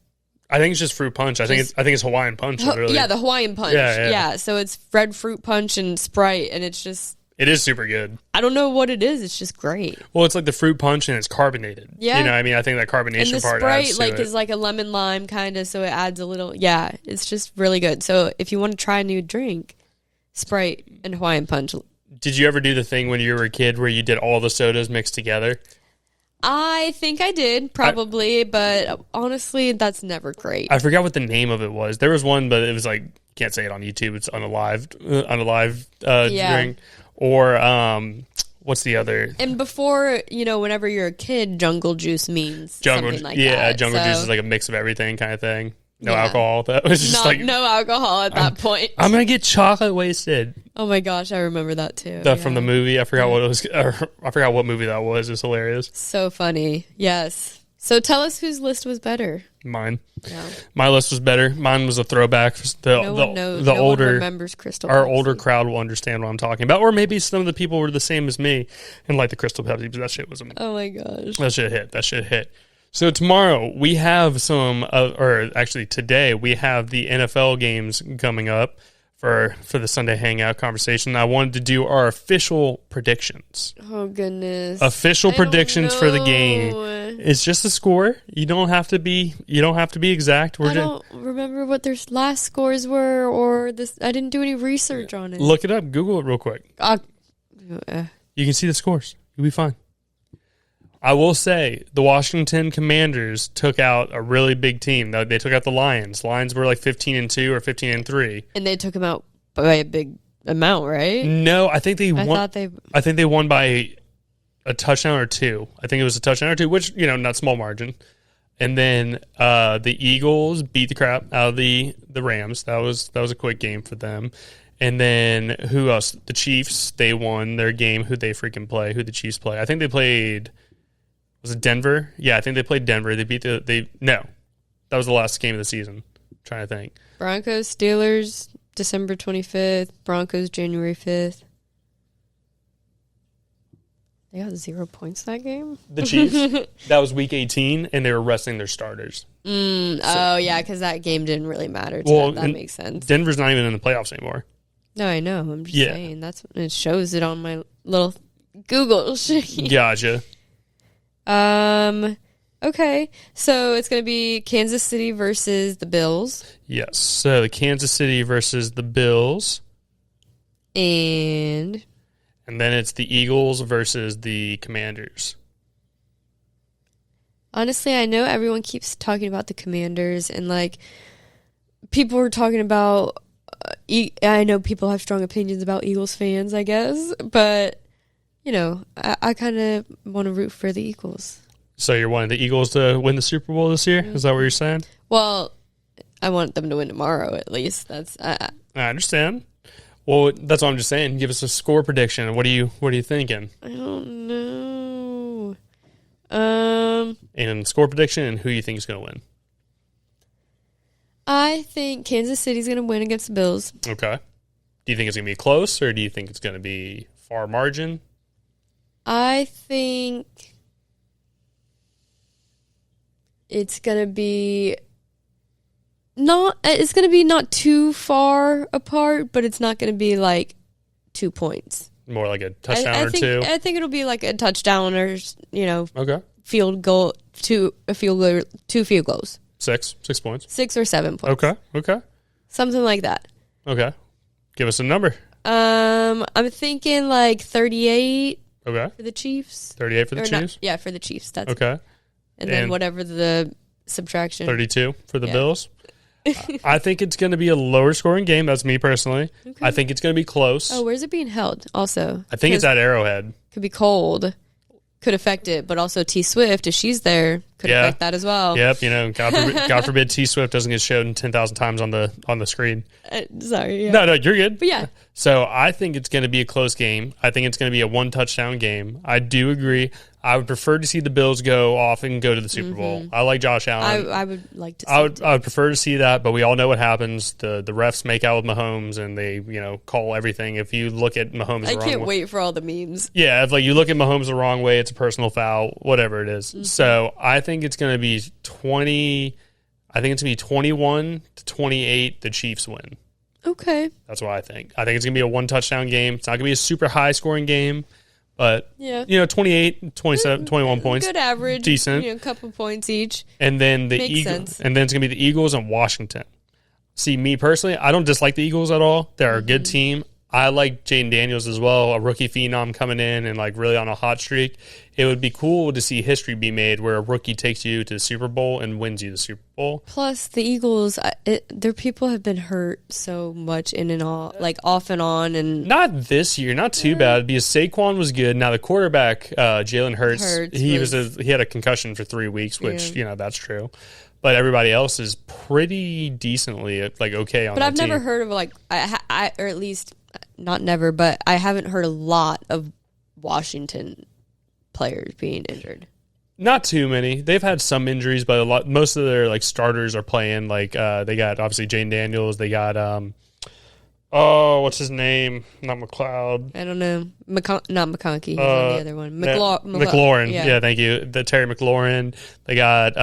I think it's just fruit punch. I think it's Hawaiian punch. Really. Yeah, the Hawaiian punch. Yeah. So it's red fruit punch and Sprite, and it's just. It is super good. I don't know what it is. It's just great. Well, it's like the fruit punch and it's carbonated. Yeah. You know what I mean? I think that carbonation and the part Sprite adds to it. is like a lemon lime kind of, so it adds a little. Yeah, it's just really good. So if you want to try a new drink, Sprite and Hawaiian punch. Did you ever do the thing when you were a kid where you did all the sodas mixed together? I think I did, probably, but honestly, that's never great. I forgot what the name of it was. There was one, but it was like, can't say it on YouTube. It's unalived drink. Or what's the other? And before, whenever you're a kid, jungle juice means something like that. Yeah, jungle juice is like a mix of everything kind of thing. No alcohol. That was just no alcohol at that point. I'm gonna get chocolate wasted. Oh my gosh, I remember that too. From the movie. I forgot what it was. I forgot what movie that was. It's hilarious. So funny. Yes. So tell us whose list was better. Mine. No. My list was better. Mine was a throwback. No one remembers Crystal Pepsi. Our older crowd will understand what I'm talking about. Or maybe some of the people were the same as me and like the Crystal Pepsi, but that shit was amazing. Oh my gosh. That shit hit. So tomorrow we have or actually today we have the NFL games coming up for the Sunday Hangout conversation. I wanted to do our official predictions. Oh goodness! Official predictions for the game. It's just a score. You don't have to be exact. I don't remember what their last scores were, or this. I didn't do any research on it. Look it up. Google it real quick. You can see the scores. You'll be fine. I will say the Washington Commanders took out a really big team. They took out the Lions. Lions were like 15-2 or 15-3, and they took them out by a big amount, right? No, I think they won. I think they won by a touchdown or two. I think it was a touchdown or two, which not small margin. And then the Eagles beat the crap out of the Rams. That was a quick game for them. And then who else? The Chiefs. They won their game. Who they freaking play? Who the Chiefs play? I think they played. Was it Denver? Yeah, I think they played Denver. They beat no. That was the last game of the season. I'm trying to think. Broncos, Steelers, December 25th. Broncos, January 5th. They got 0 points that game? The Chiefs. That was week 18, and they were resting their starters. Yeah, because that game didn't really matter to them. That makes sense. Denver's not even in the playoffs anymore. No, I know. I'm just saying. It shows it on my little Google sheet. Gotcha. Okay, so it's going to be Kansas City versus the Bills. Yes, so the Kansas City versus the Bills. And then it's the Eagles versus the Commanders. Honestly, I know everyone keeps talking about the Commanders, and like people were talking about I know people have strong opinions about Eagles fans, I guess, but I kind of want to root for the Eagles. So you're wanting the Eagles to win the Super Bowl this year? Mm-hmm. Is that what you're saying? Well, I want them to win tomorrow at least. That's I understand. Well, that's what I'm just saying. Give us a score prediction. What are you thinking? I don't know. And score prediction and who you think is going to win. I think Kansas City's going to win against the Bills. Okay. Do you think it's going to be close, or do you think it's going to be far margin? I think it's going to be not too far apart, but it's not going to be like 2 points. More like a touchdown or two? I think it'll be like a touchdown or, okay. Field goal, two field goals. 6 points. 6 or 7 points. Okay. Something like that. Okay. Give us a number. I'm thinking like 38. Okay. For the Chiefs. 38 for the Chiefs? Yeah, for the Chiefs. That's okay. And then whatever the subtraction. 32 for the Bills. I think it's going to be a lower scoring game. That's me personally. Okay. I think it's going to be close. Oh, where's it being held also? I think it's at Arrowhead. Could be cold. Could affect it, but also T Swift, if she's there, could affect that as well. Yep, God forbid T Swift doesn't get shown 10,000 times on the screen. Sorry. Yeah. No, you're good. But yeah. So I think it's going to be a close game. I think it's going to be a 1 touchdown game. I do agree. I would prefer to see the Bills go off and go to the Super Bowl. I like Josh Allen. I would like to see I would prefer to see that, but we all know what happens. The refs make out with Mahomes, and they call everything. If you look at Mahomes the wrong way. I can't wait for all the memes. Yeah, if you look at Mahomes the wrong way, it's a personal foul, whatever it is. Mm-hmm. So I think it's going to be 20. I think it's going to be 21-28. The Chiefs win. Okay. That's what I think. I think it's going to be a 1 touchdown game. It's not going to be a super high scoring game. But, 28, 27, 21 points. Good average. Decent. A couple points each. And then Makes sense. And then it's going to be the Eagles and Washington. See, me personally, I don't dislike the Eagles at all. They're a good team. I like Jaden Daniels as well, a rookie phenom coming in and really on a hot streak. It would be cool to see history be made where a rookie takes you to the Super Bowl and wins you the Super Bowl. Plus, the Eagles, their people have been hurt so much in and all, off and on. And not this year, not too bad, because Saquon was good. Now the quarterback, Jalen Hurts, he had a concussion for 3 weeks, which that's true. But everybody else is pretty decently okay on. But I've never heard of or at least not never, but I haven't heard a lot of Washington players being injured. Not too many. They've had some injuries, but most of their starters are playing. They got obviously Jane Daniels. They got Oh, what's his name? Not McLeod. I don't know. Not McConkey. He's on the other one. McLaurin. Yeah. Yeah, thank you. The Terry McLaurin. They got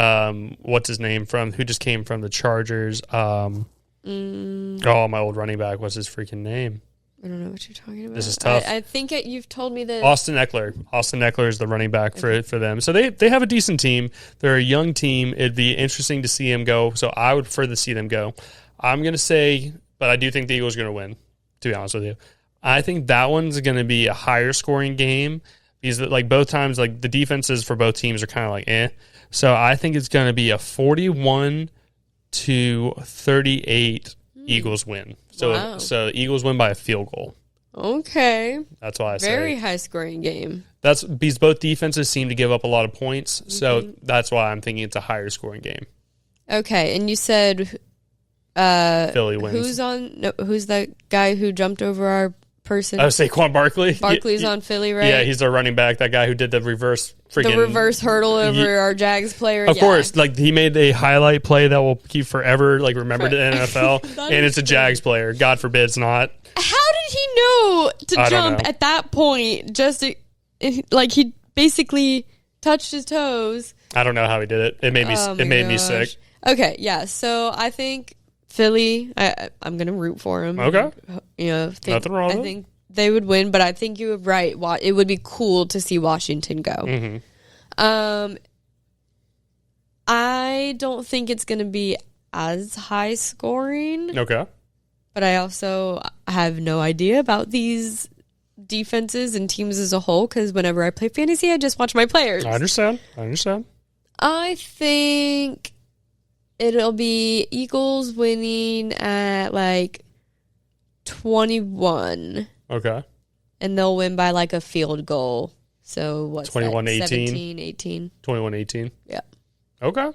what's his name who just came from the Chargers. Oh, my old running back. What's his freaking name? I don't know what you're talking about. This is tough. I think you've told me that. Austin Eckler. Austin Eckler is the running back for them. So they have a decent team. They're a young team. It'd be interesting to see them go. So I would prefer to see them go. I'm going to say, but I do think the Eagles are going to win, to be honest with you. I think that one's going to be a higher scoring game because like both times, like the defenses for both teams are kind of like eh. So I think it's going to be a 41-38 Eagles win. So so the Eagles win by a field goal. Okay. That's why I say. Very high scoring game. That's because both defenses seem to give up a lot of points. So that's why I'm thinking it's a higher scoring game. Okay, and you said Philly wins. Who's that guy who jumped over our person? I would say Saquon Barkley. Barkley's on Philly, right? Yeah, he's our running back. That guy who did the reverse hurdle over our Jags player. Of course, like he made a highlight play that will keep forever like remembered in the NFL, and it's a Jags player. God forbid it's not. How did he know to jump at that point? Like he basically touched his toes. I don't know how he did it. It made me sick. Okay, yeah. So I think Philly. I'm gonna root for him. Okay. Nothing wrong. I think they would win, but I think you were right. It would be cool to see Washington go. Mm-hmm. I don't think it's gonna be as high scoring. Okay. But I also have no idea about these defenses and teams as a whole because whenever I play fantasy, I just watch my players. I understand. I think it'll be Eagles winning at like 21. Okay. And they'll win by like a field goal. So what's 21-18? 17-18. 21-18. Yeah. Okay.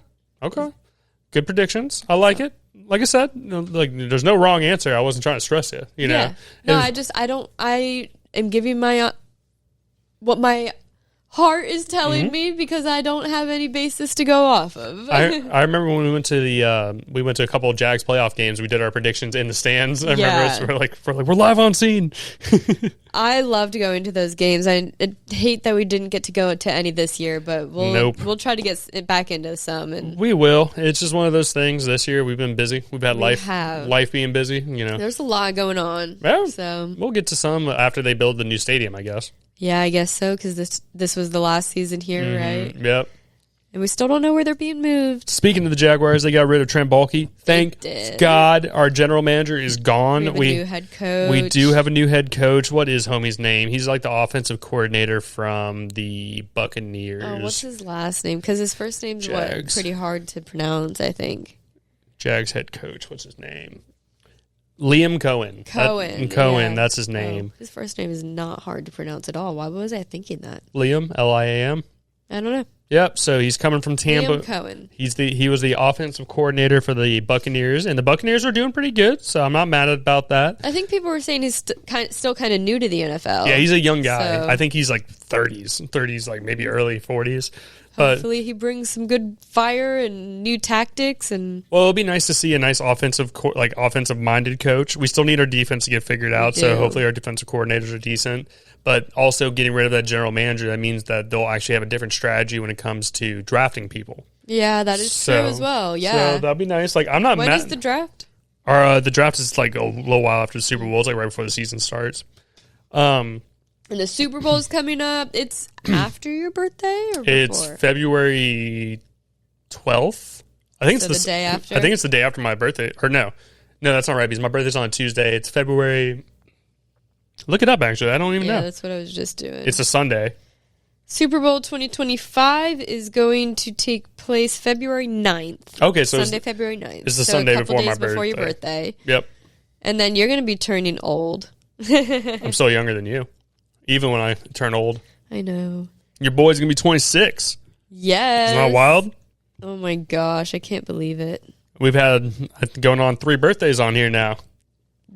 Good predictions. I like it. Like I said, there's no wrong answer. I wasn't trying to stress you. You know. No, I am giving what my heart is telling me because I don't have any basis to go off of. I remember when we went to a couple of Jags playoff games. We did our predictions in the stands. I remember we're live on scene. I loved going to those games. I hate that we didn't get to go to any this year, but we'll try to get it back into some. And we will. It's just one of those things. This year we've been busy. We've had life being busy. There's a lot going on. Yeah, so we'll get to some after they build the new stadium, I guess. Yeah, I guess so, because this was the last season here, right? Yep. And we still don't know where they're being moved. Speaking of the Jaguars, they got rid of Trent Baalke. Thank God our general manager is gone. We have a new head coach. We do have a new head coach. What is homie's name? He's like the offensive coordinator from the Buccaneers. Oh, what's his last name? Because his first name's pretty hard to pronounce, I think. Jags head coach. What's his name? Liam Cohen. Cohen, that's his name. His first name is not hard to pronounce at all. Why was I thinking that? Liam, Liam. I don't know. Yep, so he's coming from Tampa. Liam Cohen. He was the offensive coordinator for the Buccaneers, and the Buccaneers are doing pretty good, so I'm not mad about that. I think people were saying he's still kind of new to the NFL. Yeah, he's a young guy. So I think he's like 30s, like maybe early 40s. Hopefully he brings some good fire and new tactics. Well, it'll be nice to see a nice offensive-minded coach. We still need our defense to get figured out, so hopefully our defensive coordinators are decent. But also getting rid of that general manager, that means that they'll actually have a different strategy when it comes to drafting people. Yeah, that is true as well. Yeah, so that'd be nice. Like I'm not. When is the draft? The draft is like a little while after the Super Bowl. It's like right before the season starts. And the Super Bowl is coming up. It's after your birthday or before? It's February 12th. I think it's the day after. I think it's the day after my birthday. Or no, that's not right because my birthday's on a Tuesday. It's February. Look it up. Actually, I don't even know. Yeah, that's what I was just doing. It's a Sunday. Super Bowl 2025 is going to take place February 9th. Okay, so Sunday, February 9th. It's the Sunday before my birthday. Before your birthday. Yep. And then you're going to be turning old. I'm still younger than you. Even when I turn old. I know. Your boy's going to be 26. Yes. Isn't that wild? Oh my gosh, I can't believe it. We've had going on 3 birthdays on here now.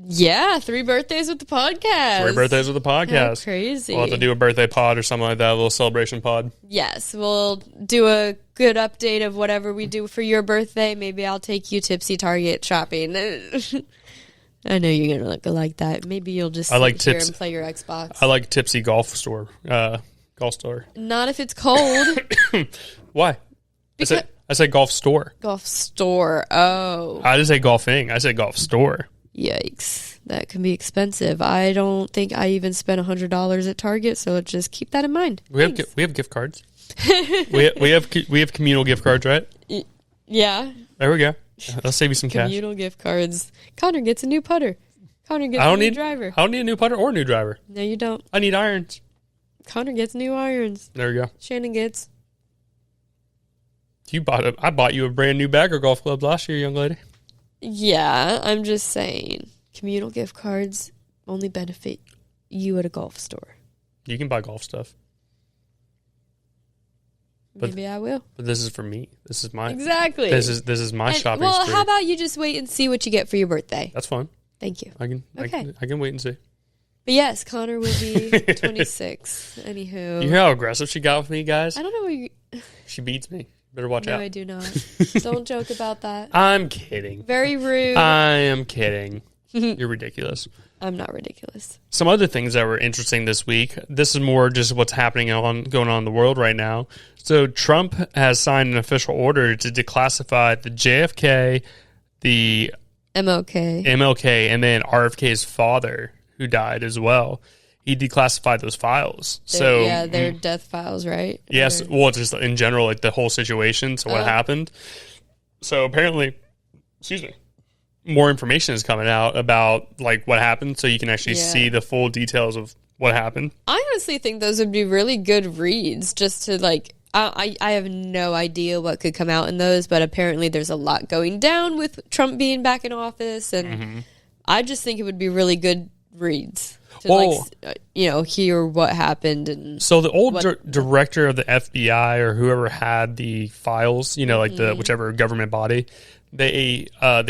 Yeah, 3 birthdays with the podcast. 3 birthdays with the podcast. How crazy. We'll have to do a birthday pod or something like that, a little celebration pod. Yes, we'll do a good update of whatever we do for your birthday. Maybe I'll take you Tipsy Target shopping. I know you're going to like that. Maybe you'll just sit here and play your Xbox. I like Tipsy Golf Store. Golf store. Not if it's cold. Why? I said golf store. Golf store. Oh. I didn't say golfing. I said golf store. Yikes. That can be expensive. I don't think I even spent $100 at Target, so let's just keep that in mind. We have gift cards. we have communal gift cards, right? Yeah. There we go. Let's save you some cash. Communal gift cards. Connor gets a new putter. Connor gets a new driver. I don't need a new putter or a new driver. No, you don't. I need irons. Connor gets new irons. There we go. Shannon gets. I bought you a brand new Bagger Golf Club last year, young lady. Yeah, I'm just saying. Communal gift cards only benefit you at a golf store. You can buy golf stuff. Maybe I will. But this is for me. This is my exactly. This is my shopping spree. How about you just wait and see what you get for your birthday? That's fine. Thank you. I can wait and see. But yes, Connor will be 26. Anywho, You hear how aggressive she got with me, guys? I don't know what you. She beats me. Better watch out. No, I do not. Don't joke about that. I'm kidding. Very rude. I am kidding. You're ridiculous. I'm not ridiculous. Some other things that were interesting this week. This is more just what's going on in the world right now. So Trump has signed an official order to declassify the JFK, the MLK, and then RFK's father, who died as well. He declassified those files. They're death files, right? Yes. Well, just in general, like the whole situation. So what happened? So apparently, more information is coming out about like what happened, so you can actually see the full details of what happened. I honestly think those would be really good reads, just to like. I have no idea what could come out in those, but apparently there's a lot going down with Trump being back in office, and I just think it would be really good reads to hear what happened. And so the old director of the FBI or whoever had the files, like the whichever government body, they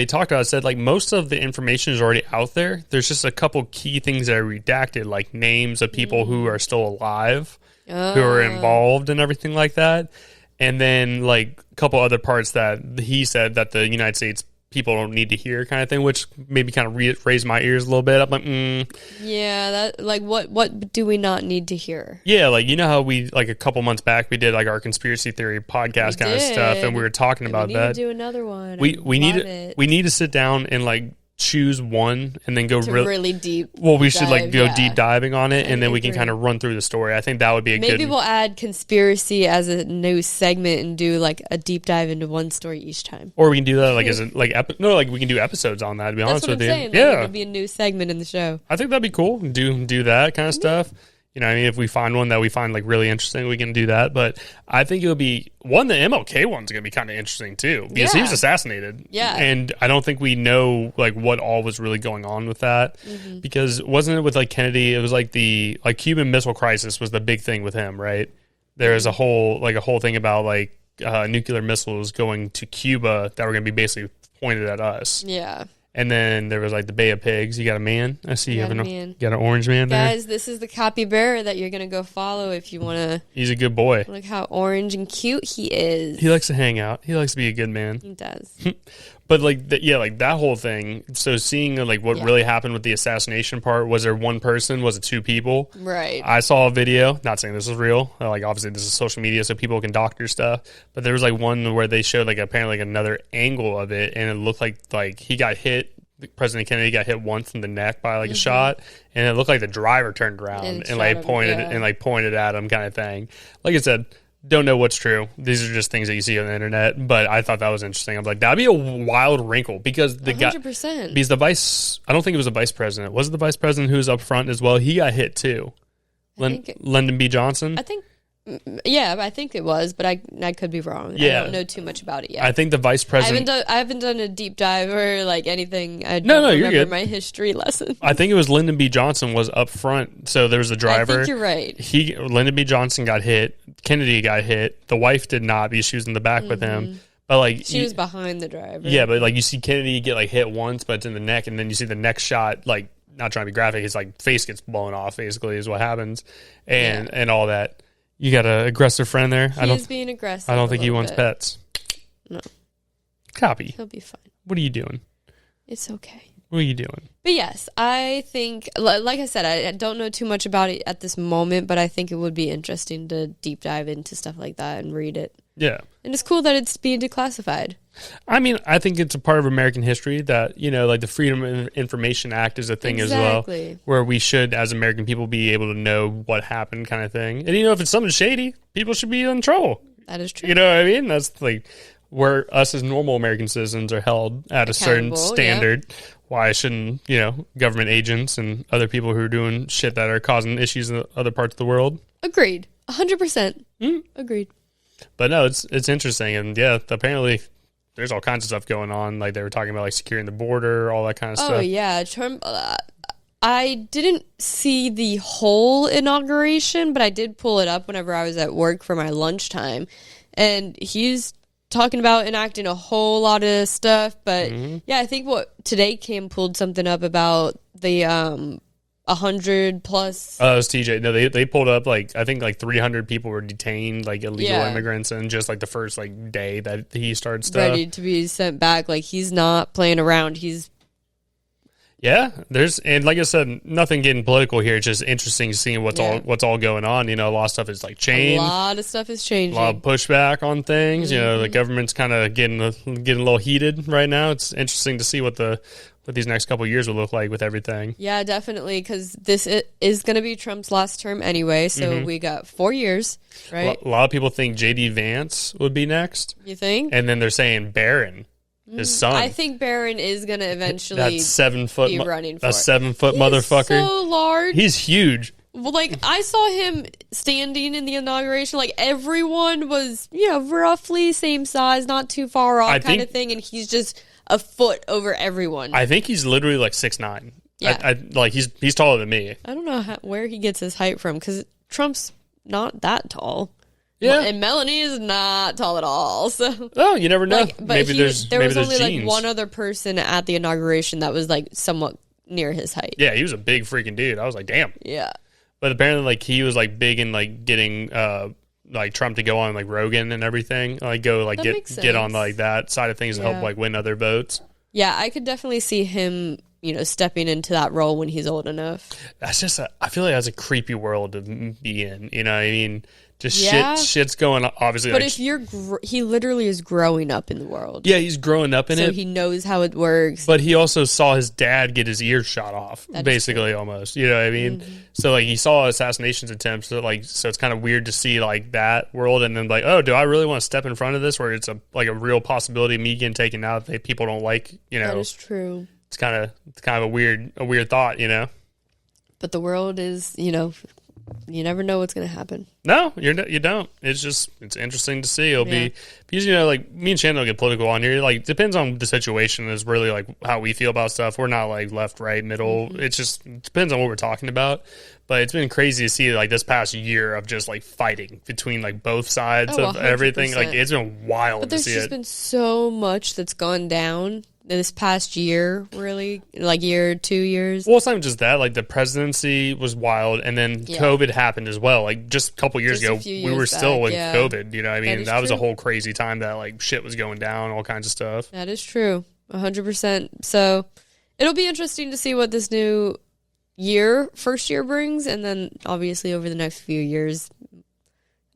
talked about it, said like most of the information is already out there. There's just a couple key things that are redacted, like names of people who are still alive, who are involved and everything like that. And then like a couple other parts that he said that the United States people don't need to hear, kind of thing, which maybe kind of raised my ears a little bit. I'm like, yeah, that like what do we not need to hear? Yeah, like how we like a couple months back we did like our conspiracy theory podcast kind of stuff, and we were talking about that. We need to do another one. We need to sit down and like choose one and then go really deep. Well, we should like go deep diving on it, and then we can kind of run through the story. I think that would be maybe we'll add conspiracy as a new segment and do like a deep dive into one story each time. Or we can do that like as a we can do episodes on that. To be honest with you, yeah, it would be a new segment in the show. I think that'd be cool. Do that kind of stuff. I mean, if we find one that we find like really interesting, we can do that. But I think it'll be the MLK one's going to be kind of interesting too, because he was assassinated. Yeah. And I don't think we know like what all was really going on with that, because wasn't it with like Kennedy? It was like the Cuban Missile Crisis was the big thing with him, right? There is a whole thing about like nuclear missiles going to Cuba that were going to be basically pointed at us. Yeah. And then there was like the Bay of Pigs. You got a man. I see you have an orange man there. Guys, this is the copy bearer that you're going to go follow if you want to. He's a good boy. Look how orange and cute he is. He likes to hang out. He likes to be a good man. He does. But like that whole thing. So seeing like what really happened with the assassination part, was there one person? Was it two people? Right. I saw a video. Not saying this is real. Like obviously this is social media, so people can doctor stuff. But there was like one where they showed like apparently like another angle of it, and it looked like he got hit. President Kennedy got hit once in the neck by like a shot, and it looked like the driver turned around and like pointed at him, kind of thing. Like I said, don't know what's true. These are just things that you see on the internet, but I thought that was interesting. I'm like, that'd be a wild wrinkle, because the 100%. Because the vice, I don't think it was the vice president. Was it the vice president who was up front as well? He got hit too. Lyndon B. Johnson. I think. Yeah, I think it was, but I could be wrong. Yeah. I don't know too much about it yet. I think the vice president. I haven't done a deep dive or like anything. I don't remember you're good. My history lesson. I think it was Lyndon B. Johnson was up front. So there was a driver. I think you're right. Lyndon B. Johnson got hit. Kennedy got hit. The wife did not, because she was in the back with him. But like she was behind the driver. Yeah, but like you see Kennedy get like hit once, but it's in the neck, and then you see the next shot, like not trying to be graphic, his like face gets blown off. Basically, is what happens, and all that. You got an aggressive friend there. He is being aggressive. I don't think he wants pets. No. Copy. He'll be fine. What are you doing? It's okay. What are you doing? But yes, I think, like I said, I don't know too much about it at this moment, but I think it would be interesting to deep dive into stuff like that and read it. Yeah. And it's cool that it's being declassified. I mean, I think it's a part of American history that, like the Freedom of Information Act is a thing as well, where we should, as American people, be able to know what happened kind of thing. And, if it's something shady, people should be in trouble. That is true. You know what I mean? That's like where us as normal American citizens are held at a certain standard. Yeah. Why shouldn't, government agents and other people who are doing shit that are causing issues in other parts of the world? Agreed. 100%. Agreed. But no, it's interesting. And yeah, apparently there's all kinds of stuff going on. Like they were talking about like securing the border, all that kind of stuff. Oh, yeah. Trump, I didn't see the whole inauguration, but I did pull it up whenever I was at work for my lunchtime. And he's talking about enacting a whole lot of stuff. But yeah, I think today Cam pulled something up about the 100 plus. Oh, it was TJ. No, they pulled up I think 300 people were detained, like illegal immigrants, and just like the first day that he started stuff. Ready to be sent back. Like he's not playing around. Yeah, and like I said, nothing getting political here. It's just interesting seeing what's all going on. A lot of stuff is changed. A lot of stuff is changing. A lot of pushback on things. The government's kind of getting a little heated right now. It's interesting to see what these next couple of years will look like with everything. Yeah, definitely, because this is going to be Trump's last term anyway. So we got 4 years, right? A lot of people think J.D. Vance would be next. You think? And then they're saying Barron. His son. I think Barron is going to eventually that 7 foot be running for a 7 foot motherfucker. So large. He's huge. Well, I saw him standing in the inauguration. Everyone was, roughly same size, not too far off kind of thing. And he's just a foot over everyone. I think he's literally 6'9". Yeah. He's taller than me. I don't know where he gets his height from because Trump's not that tall. Yeah, and Melanie is not tall at all. So, you never know. Maybe there was only genes. one other person at the inauguration that was somewhat near his height. Yeah, he was a big freaking dude. I was like, damn. Yeah, but apparently, he was big in getting Trump to go on Rogan and everything. Get on that side of things to help win other votes. Yeah, I could definitely see him. Stepping into that role when he's old enough. That's just I feel like that's a creepy world to be in. You know what I mean? Just shit's going on, obviously. But if he literally is growing up in the world. Yeah, he's growing up in it. So he knows how it works. But he also saw his dad get his ears shot off, basically, almost. You know what I mean? So, he saw assassinations attempts. So it's kind of weird to see, that world. And then, do I really want to step in front of this where it's a real possibility of me getting taken out that people don't like, That is true. It's kind of a weird thought, But the world is, you never know what's going to happen. No, you don't. It's interesting to see. It'll be because me and Shannon will get political on here. Depends on the situation. Is really how we feel about stuff. We're not left, right, middle. It depends on what we're talking about. But it's been crazy to see this past year of just fighting between both sides of 100%. Everything. It's been wild. But there's just been so much that's gone down this past year, really, 2 years. Well, it's not even just that. The presidency was wild, and then COVID happened as well. Just a couple years ago, we were still in COVID. You know what I mean? That was a whole crazy time that shit was going down, all kinds of stuff. That is true, 100%. So it'll be interesting to see what this new first year brings, and then obviously over the next few years,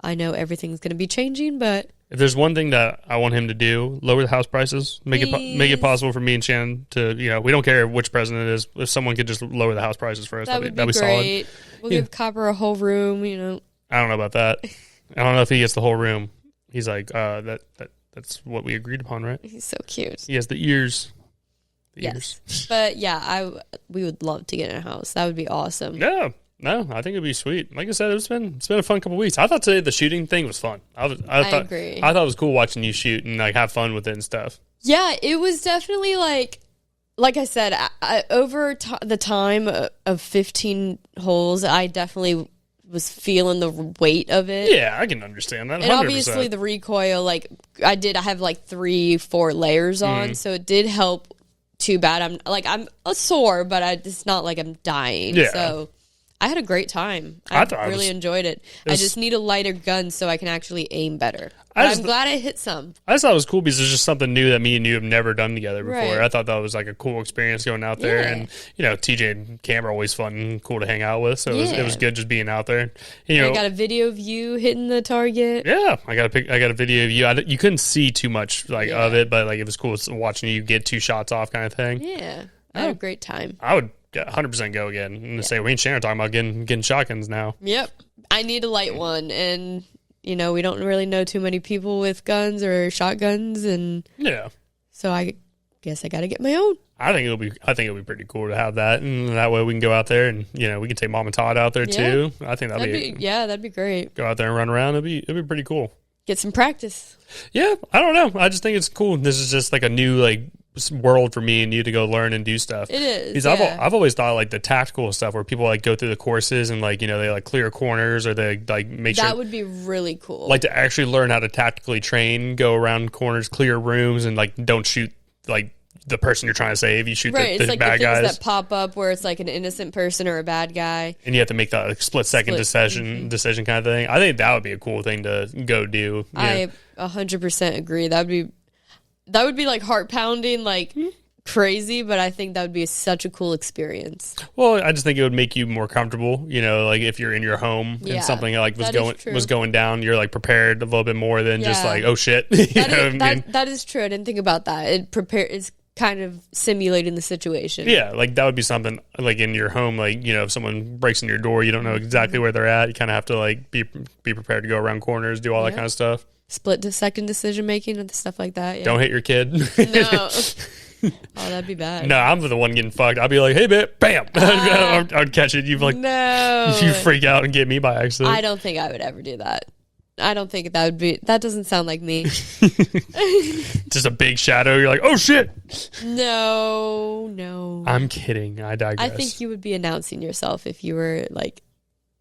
I know everything's going to be changing, but if there's one thing that I want him to do, lower the house prices, make it possible for me and Shannon to, we don't care which president it is. If someone could just lower the house prices for us, that'd be great. Solid. We'll give Copper a whole room, I don't know about that. I don't know if he gets the whole room. He's that's what we agreed upon, right? He's so cute. He has the ears. Yes. But we would love to get in a house. That would be awesome. Yeah. No, I think it'd be sweet. Like I said, it's been a fun couple weeks. I thought today the shooting thing was fun. I agree. I thought it was cool watching you shoot and have fun with it and stuff. Yeah, it was definitely like I said, over the time of 15 holes, I definitely was feeling the weight of it. Yeah, I can understand that. 100%. And obviously the recoil, I have 3-4 layers on, so it did help. Too bad. I'm sore, but it's not like I'm dying. Yeah. So I had a great time. I thought really enjoyed it. I just need a lighter gun so I can actually aim better. I'm glad I hit some. I just thought it was cool because it's just something new that me and you have never done together before. Right. I thought that was like a cool experience going out there. And, TJ and Cam are always fun and cool to hang out with. So it was good just being out there. I got a video of you hitting the target. Yeah, I got a video of you. You couldn't see too much of it, but it was cool watching you get 2 shots off kind of thing. Yeah, I had a great time. I would 100% go again. And say, we and Shannon are talking about getting shotguns now. Yep. I need a light one. And, we don't really know too many people with guns or shotguns. And so I guess I got to get my own. I think it'll be pretty cool to have that. And that way we can go out there and, we can take Mom and Todd out there too. I think that'd be great. Go out there and run around. It'd be pretty cool. Get some practice. Yeah. I don't know. I just think it's cool. This is just like a new, world for me and you to go learn and do stuff. It is. Because I've always thought the tactical stuff where people go through the courses and they clear corners or they make sure that would be really cool. To actually learn how to tactically train, go around corners, clear rooms, and don't shoot the person you're trying to save. You shoot the it's bad the guys that pop up where it's an innocent person or a bad guy, and you have to make that split second decision kind of thing. I think that would be a cool thing to go do. I 100% agree. That would be heart pounding, crazy, but I think that would be such a cool experience. Well, I just think it would make you more comfortable, if you're in your home and something was going down, you're prepared a little bit more than just oh shit. That is true. I didn't think about that. It's kind of simulating the situation. Yeah, that would be something in your home, if someone breaks in your door, you don't know exactly where they're at. You kind of have to be prepared to go around corners, do all that kind of stuff. Split second decision making and stuff like that. Yeah. Don't hit your kid. No. Oh, that'd be bad. No, I'm the one getting fucked. I'll be like, hey, babe, bam. I'd catch it. No. You freak out and get me by accident. I don't think I would ever do that. I don't think that doesn't sound like me. Just a big shadow. You're like, oh, shit. No. I'm kidding. I digress. I think you would be announcing yourself if you were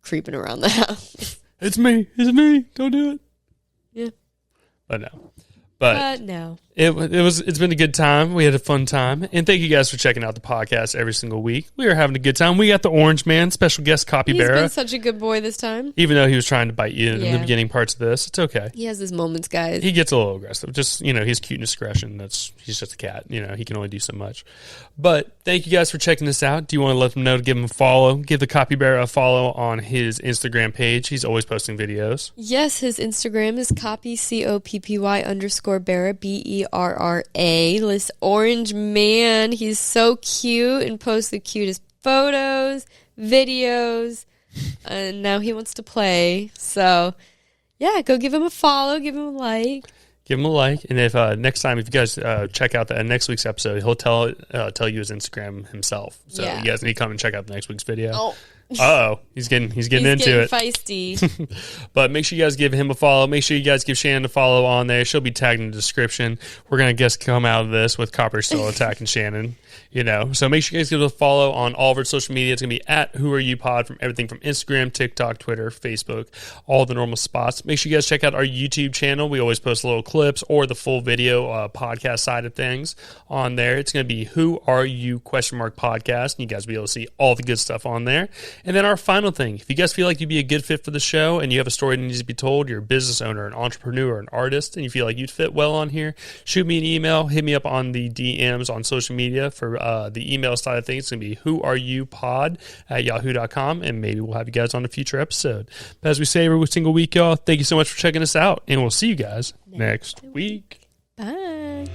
creeping around the house. It's me. Don't do it. Yeah. But no. But no. It's been a good time. We had a fun time. And thank you guys for checking out the podcast every single week. We are having a good time. We got the Orange Man, special guest Capybara. He's been such a good boy this time. Even though he was trying to bite you in the beginning parts of this, it's okay. He has his moments, guys. He gets a little aggressive. Just, he's cute and discretion. He's just a cat. He can only do so much. But thank you guys for checking this out. Do you want to let them know to give him a follow? Give the Capybara a follow on his Instagram page. He's always posting videos. Yes, his Instagram is Coppy, COPPY_Barra, BERRA. This Orange Man, he's so cute and posts the cutest photos, videos, and now he wants to play. So, yeah, go give him a follow, give him a like. Give him a like, and if next time, if you guys check out the next week's episode, he'll tell you his Instagram himself. So you guys need to come and check out the next week's video. Oh. Uh-oh. He's getting into it. Feisty. But make sure you guys give him a follow. Make sure you guys give Shannon a follow on there. She'll be tagged in the description. We're going to come out of this with Copper still attacking Shannon. So make sure you guys give us a follow on all of our social media. It's going to be at Who Are You Pod, from everything from Instagram, TikTok, Twitter, Facebook, all the normal spots. Make sure you guys check out our YouTube channel. We always post little clips or the full video podcast side of things on there. It's going to be Who Are You podcast. And you guys will be able to see all the good stuff on there. And then our final thing, if you guys feel like you'd be a good fit for the show and you have a story that needs to be told, you're a business owner, an entrepreneur, an artist, and you feel like you'd fit well on here, shoot me an email, hit me up on the DMs on social media for the email side of things. It's going to be whoareyoupod@yahoo.com, and maybe we'll have you guys on a future episode. But as we say every single week, y'all, thank you so much for checking us out, and we'll see you guys next week. Bye.